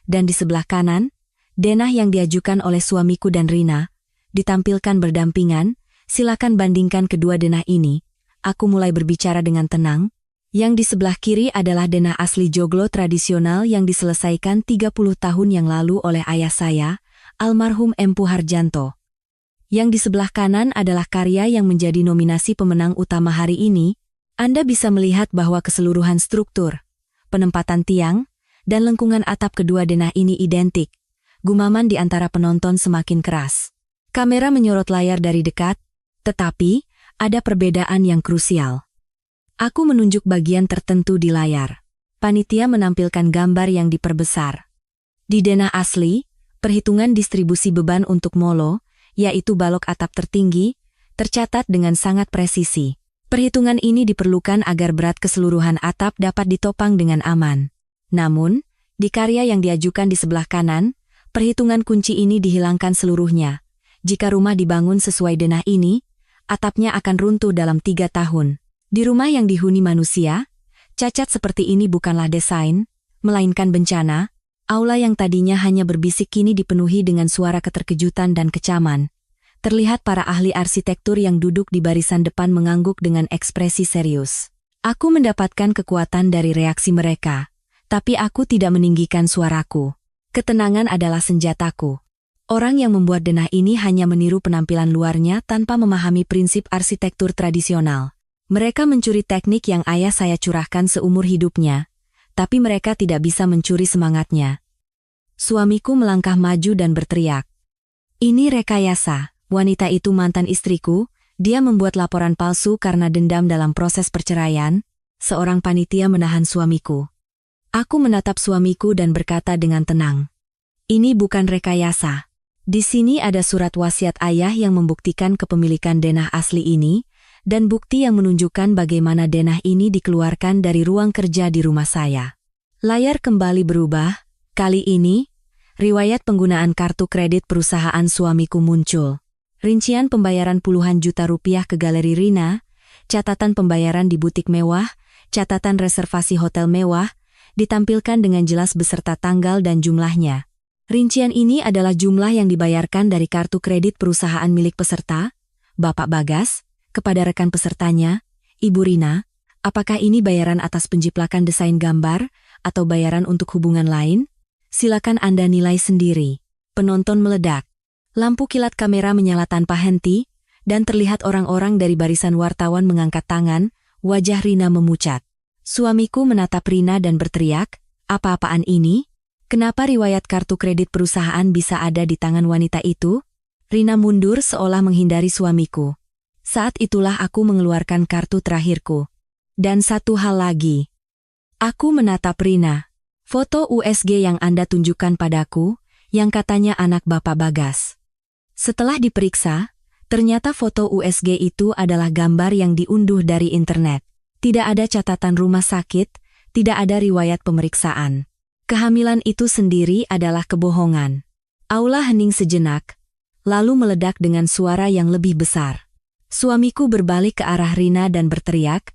dan di sebelah kanan, denah yang diajukan oleh suamiku dan Rina, ditampilkan berdampingan. Silakan bandingkan kedua denah ini. Aku mulai berbicara dengan tenang. Yang di sebelah kiri adalah denah asli joglo tradisional yang diselesaikan 30 tahun yang lalu oleh ayah saya, almarhum Empu Harjanto. Yang di sebelah kanan adalah karya yang menjadi nominasi pemenang utama hari ini. Anda bisa melihat bahwa keseluruhan struktur, penempatan tiang, dan lengkungan atap kedua denah ini identik. Gumaman di antara penonton semakin keras. Kamera menyorot layar dari dekat, tetapi ada perbedaan yang krusial. Aku menunjuk bagian tertentu di layar. Panitia menampilkan gambar yang diperbesar. Di denah asli, perhitungan distribusi beban untuk molo, yaitu balok atap tertinggi, tercatat dengan sangat presisi. Perhitungan ini diperlukan agar berat keseluruhan atap dapat ditopang dengan aman. Namun, di karya yang diajukan di sebelah kanan, perhitungan kunci ini dihilangkan seluruhnya. Jika rumah dibangun sesuai denah ini, atapnya akan runtuh dalam 3 tahun. Di rumah yang dihuni manusia, cacat seperti ini bukanlah desain, melainkan bencana. Aula yang tadinya hanya berbisik kini dipenuhi dengan suara keterkejutan dan kecaman. Terlihat para ahli arsitektur yang duduk di barisan depan mengangguk dengan ekspresi serius. Aku mendapatkan kekuatan dari reaksi mereka, tapi aku tidak meninggikan suaraku. Ketenangan adalah senjataku. Orang yang membuat denah ini hanya meniru penampilan luarnya tanpa memahami prinsip arsitektur tradisional. Mereka mencuri teknik yang ayah saya curahkan seumur hidupnya, tapi mereka tidak bisa mencuri semangatnya. Suamiku melangkah maju dan berteriak. Ini rekayasa, wanita itu mantan istriku, dia membuat laporan palsu karena dendam dalam proses perceraian. Seorang panitia menahan suamiku. Aku menatap suamiku dan berkata dengan tenang. Ini bukan rekayasa. Di sini ada surat wasiat ayah yang membuktikan kepemilikan denah asli ini, dan bukti yang menunjukkan bagaimana denah ini dikeluarkan dari ruang kerja di rumah saya. Layar kembali berubah. Kali ini, riwayat penggunaan kartu kredit perusahaan suamiku muncul. Rincian pembayaran puluhan juta rupiah ke Galeri Rina, catatan pembayaran di butik mewah, catatan reservasi hotel mewah, ditampilkan dengan jelas beserta tanggal dan jumlahnya. Rincian ini adalah jumlah yang dibayarkan dari kartu kredit perusahaan milik peserta, Bapak Bagas, kepada rekan pesertanya, Ibu Rina. Apakah ini bayaran atas penjiplakan desain gambar, atau bayaran untuk hubungan lain? Silakan Anda nilai sendiri. Penonton meledak. Lampu kilat kamera menyala tanpa henti, dan terlihat orang-orang dari barisan wartawan mengangkat tangan. Wajah Rina memucat. Suamiku menatap Rina dan berteriak, apa-apaan ini? Kenapa riwayat kartu kredit perusahaan bisa ada di tangan wanita itu? Rina mundur seolah menghindari suamiku. Saat itulah aku mengeluarkan kartu terakhirku. Dan satu hal lagi. Aku menatap Rina. Foto USG yang Anda tunjukkan padaku, yang katanya anak Bapak Bagas. Setelah diperiksa, ternyata foto USG itu adalah gambar yang diunduh dari internet. Tidak ada catatan rumah sakit, tidak ada riwayat pemeriksaan. Kehamilan itu sendiri adalah kebohongan. Aula hening sejenak, lalu meledak dengan suara yang lebih besar. Suamiku berbalik ke arah Rina dan berteriak,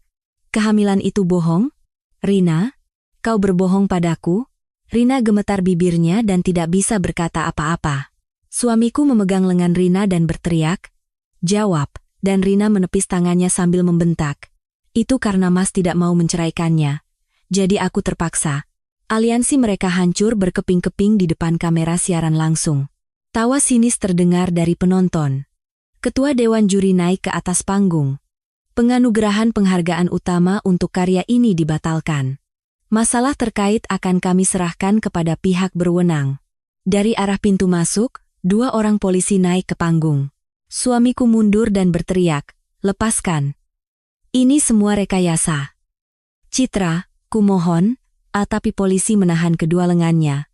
kehamilan itu bohong? Rina, kau berbohong padaku? Rina gemetar bibirnya dan tidak bisa berkata apa-apa. Suamiku memegang lengan Rina dan berteriak, jawab, dan Rina menepis tangannya sambil membentak. Itu karena Mas tidak mau menceraikannya. Jadi aku terpaksa. Aliansi mereka hancur berkeping-keping di depan kamera siaran langsung. Tawa sinis terdengar dari penonton. Ketua Dewan Juri naik ke atas panggung. Penganugerahan penghargaan utama untuk karya ini dibatalkan. Masalah terkait akan kami serahkan kepada pihak berwenang. Dari arah pintu masuk, 2 orang polisi naik ke panggung. Suamiku mundur dan berteriak, lepaskan. Ini semua rekayasa. Citra, kumohon, tapi polisi menahan kedua lengannya.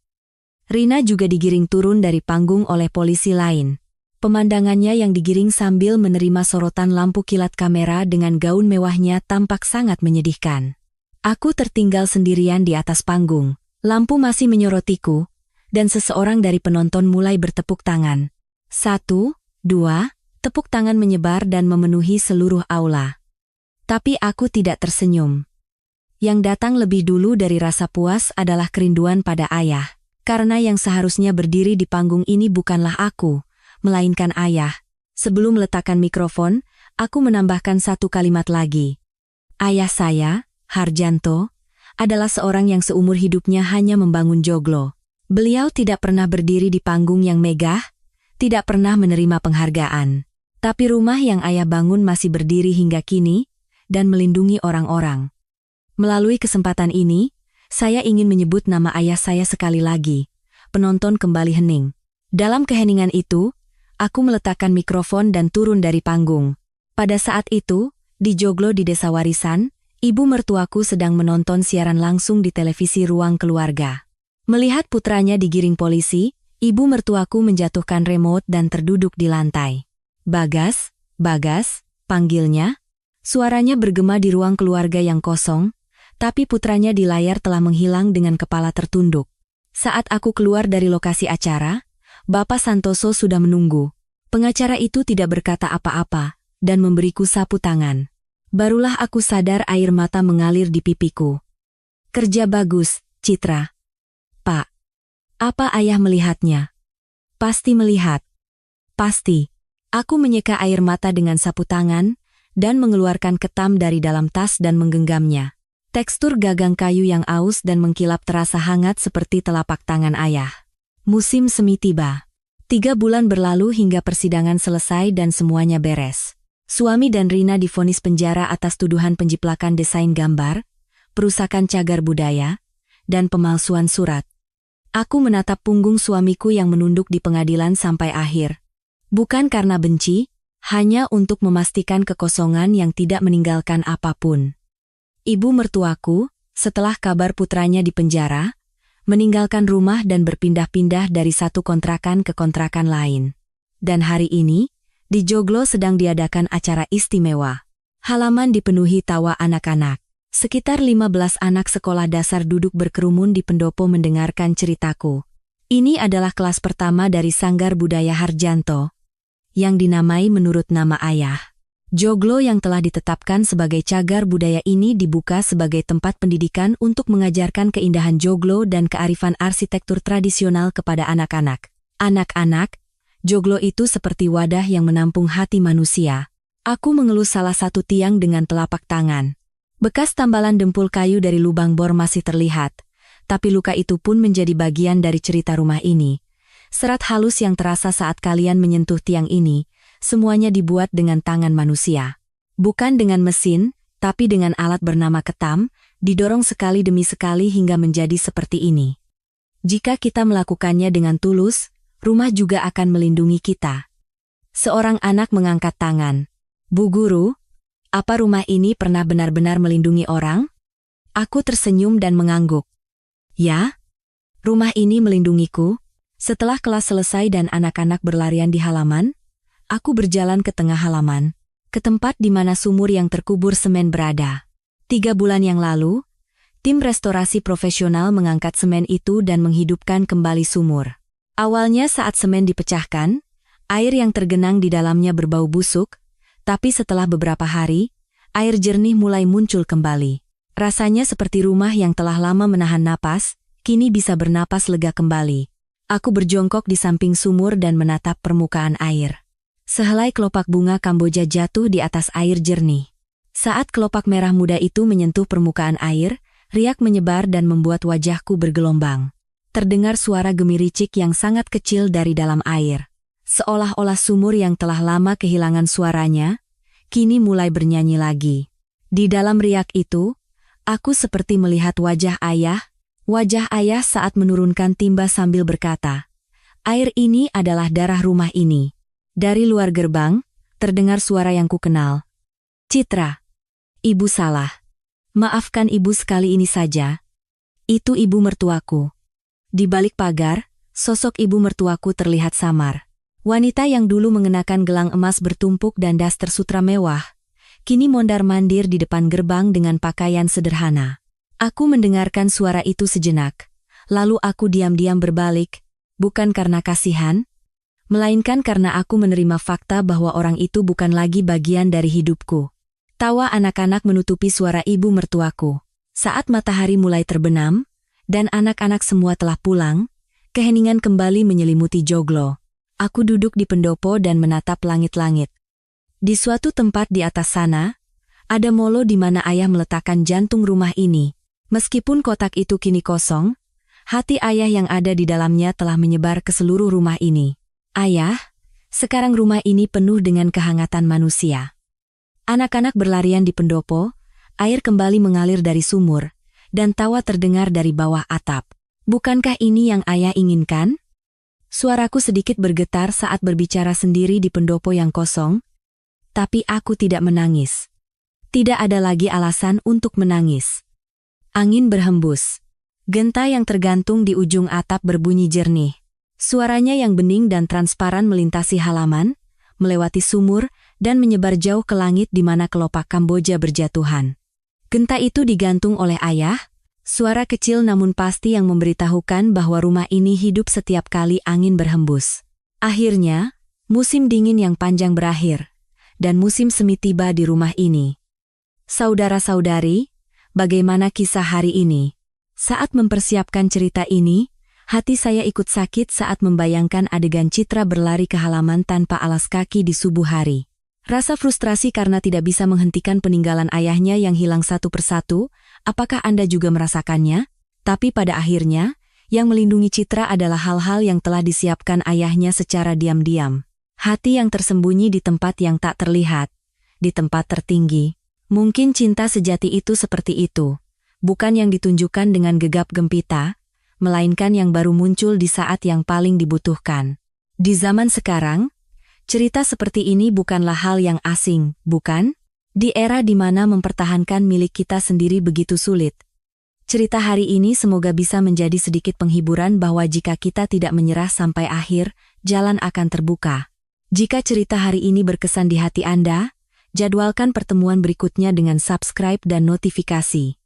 Rina juga digiring turun dari panggung oleh polisi lain. Pemandangannya yang digiring sambil menerima sorotan lampu kilat kamera dengan gaun mewahnya tampak sangat menyedihkan. Aku tertinggal sendirian di atas panggung. Lampu masih menyorotiku, dan seseorang dari penonton mulai bertepuk tangan. 1, 2, Tepuk tangan menyebar dan memenuhi seluruh aula. Tapi aku tidak tersenyum. Yang datang lebih dulu dari rasa puas adalah kerinduan pada ayah. Karena yang seharusnya berdiri di panggung ini bukanlah aku, melainkan ayah. Sebelum meletakkan mikrofon, aku menambahkan satu kalimat lagi. Ayah saya, Harjanto, adalah seorang yang seumur hidupnya hanya membangun joglo. Beliau tidak pernah berdiri di panggung yang megah, tidak pernah menerima penghargaan. Tapi rumah yang ayah bangun masih berdiri hingga kini, dan melindungi orang-orang. Melalui kesempatan ini, saya ingin menyebut nama ayah saya sekali lagi. Penonton kembali hening. Dalam keheningan itu, aku meletakkan mikrofon dan turun dari panggung. Pada saat itu, di joglo di Desa Warisan, ibu mertuaku sedang menonton siaran langsung di televisi Ruang Keluarga. Melihat putranya digiring polisi, ibu mertuaku menjatuhkan remote dan terduduk di lantai. Bagas, Bagas, panggilnya. Suaranya bergema di ruang keluarga yang kosong, tapi putranya di layar telah menghilang dengan kepala tertunduk. Saat aku keluar dari lokasi acara, Bapak Santoso sudah menunggu. Pengacara itu tidak berkata apa-apa, dan memberiku sapu tangan. Barulah aku sadar air mata mengalir di pipiku. Kerja bagus, Citra. Pak. Apa ayah melihatnya? Pasti melihat. Pasti. Aku menyeka air mata dengan sapu tangan, dan mengeluarkan ketam dari dalam tas dan menggenggamnya. Tekstur gagang kayu yang aus dan mengkilap terasa hangat seperti telapak tangan ayah. Musim semi tiba. 3 bulan berlalu hingga persidangan selesai dan semuanya beres. Suami dan Rina divonis penjara atas tuduhan penjiplakan desain gambar, perusakan cagar budaya, dan pemalsuan surat. Aku menatap punggung suamiku yang menunduk di pengadilan sampai akhir. Bukan karena benci, hanya untuk memastikan kekosongan yang tidak meninggalkan apapun. Ibu mertuaku, setelah kabar putranya di penjara, meninggalkan rumah dan berpindah-pindah dari satu kontrakan ke kontrakan lain. Dan hari ini, di joglo sedang diadakan acara istimewa. Halaman dipenuhi tawa anak-anak. Sekitar 15 anak sekolah dasar duduk berkerumun di pendopo mendengarkan ceritaku. Ini adalah kelas pertama dari Sanggar Budaya Harjanto, yang dinamai menurut nama ayah. Joglo yang telah ditetapkan sebagai cagar budaya ini dibuka sebagai tempat pendidikan untuk mengajarkan keindahan joglo dan kearifan arsitektur tradisional kepada anak-anak. Anak-anak, joglo itu seperti wadah yang menampung hati manusia. Aku mengelus salah satu tiang dengan telapak tangan. Bekas tambalan dempul kayu dari lubang bor masih terlihat, tapi luka itu pun menjadi bagian dari cerita rumah ini. Serat halus yang terasa saat kalian menyentuh tiang ini, semuanya dibuat dengan tangan manusia. Bukan dengan mesin, tapi dengan alat bernama ketam, didorong sekali demi sekali hingga menjadi seperti ini. Jika kita melakukannya dengan tulus, rumah juga akan melindungi kita. Seorang anak mengangkat tangan. Bu Guru, apa rumah ini pernah benar-benar melindungi orang? Aku tersenyum dan mengangguk. Ya, rumah ini melindungiku. Setelah kelas selesai dan anak-anak berlarian di halaman, aku berjalan ke tengah halaman, ke tempat di mana sumur yang terkubur semen berada. 3 bulan yang lalu, tim restorasi profesional mengangkat semen itu dan menghidupkan kembali sumur. Awalnya saat semen dipecahkan, air yang tergenang di dalamnya berbau busuk, tapi setelah beberapa hari, air jernih mulai muncul kembali. Rasanya seperti rumah yang telah lama menahan napas, kini bisa bernapas lega kembali. Aku berjongkok di samping sumur dan menatap permukaan air. Sehelai kelopak bunga Kamboja jatuh di atas air jernih. Saat kelopak merah muda itu menyentuh permukaan air, riak menyebar dan membuat wajahku bergelombang. Terdengar suara gemiricik yang sangat kecil dari dalam air. Seolah-olah sumur yang telah lama kehilangan suaranya, kini mulai bernyanyi lagi. Di dalam riak itu, aku seperti melihat wajah ayah saat menurunkan timba sambil berkata, "Air ini adalah darah rumah ini." Dari luar gerbang, terdengar suara yang kukenal. "Citra, ibu salah. Maafkan ibu sekali ini saja." Itu ibu mertuaku. Di balik pagar, sosok ibu mertuaku terlihat samar. Wanita yang dulu mengenakan gelang emas bertumpuk dan daster sutra mewah, kini mondar-mandir di depan gerbang dengan pakaian sederhana. Aku mendengarkan suara itu sejenak, lalu aku diam-diam berbalik, bukan karena kasihan, melainkan karena aku menerima fakta bahwa orang itu bukan lagi bagian dari hidupku. Tawa anak-anak menutupi suara ibu mertuaku. Saat matahari mulai terbenam, dan anak-anak semua telah pulang, keheningan kembali menyelimuti Joglo. Aku duduk di pendopo dan menatap langit-langit. Di suatu tempat di atas sana, ada molo di mana ayah meletakkan jantung rumah ini. Meskipun kotak itu kini kosong, hati ayah yang ada di dalamnya telah menyebar ke seluruh rumah ini. Ayah, sekarang rumah ini penuh dengan kehangatan manusia. Anak-anak berlarian di pendopo, air kembali mengalir dari sumur, dan tawa terdengar dari bawah atap. Bukankah ini yang ayah inginkan? Suaraku sedikit bergetar saat berbicara sendiri di pendopo yang kosong, tapi aku tidak menangis. Tidak ada lagi alasan untuk menangis. Angin berhembus. Genta yang tergantung di ujung atap berbunyi jernih. Suaranya yang bening dan transparan melintasi halaman, melewati sumur, dan menyebar jauh ke langit di mana kelopak Kamboja berjatuhan. Genta itu digantung oleh ayah, suara kecil namun pasti yang memberitahukan bahwa rumah ini hidup setiap kali angin berhembus. Akhirnya, musim dingin yang panjang berakhir, dan musim semi tiba di rumah ini. Saudara-saudari, bagaimana kisah hari ini? Saat mempersiapkan cerita ini, hati saya ikut sakit saat membayangkan adegan Citra berlari ke halaman tanpa alas kaki di subuh hari. Rasa frustrasi karena tidak bisa menghentikan peninggalan ayahnya yang hilang satu persatu, apakah Anda juga merasakannya? Tapi pada akhirnya, yang melindungi Citra adalah hal-hal yang telah disiapkan ayahnya secara diam-diam. Hati yang tersembunyi di tempat yang tak terlihat, di tempat tertinggi. Mungkin cinta sejati itu seperti itu, bukan yang ditunjukkan dengan gegap gempita, melainkan yang baru muncul di saat yang paling dibutuhkan. Di zaman sekarang, cerita seperti ini bukanlah hal yang asing, bukan? Di era di mana mempertahankan milik kita sendiri begitu sulit. Cerita hari ini semoga bisa menjadi sedikit penghiburan bahwa jika kita tidak menyerah sampai akhir, jalan akan terbuka. Jika cerita hari ini berkesan di hati Anda, jadwalkan pertemuan berikutnya dengan subscribe dan notifikasi.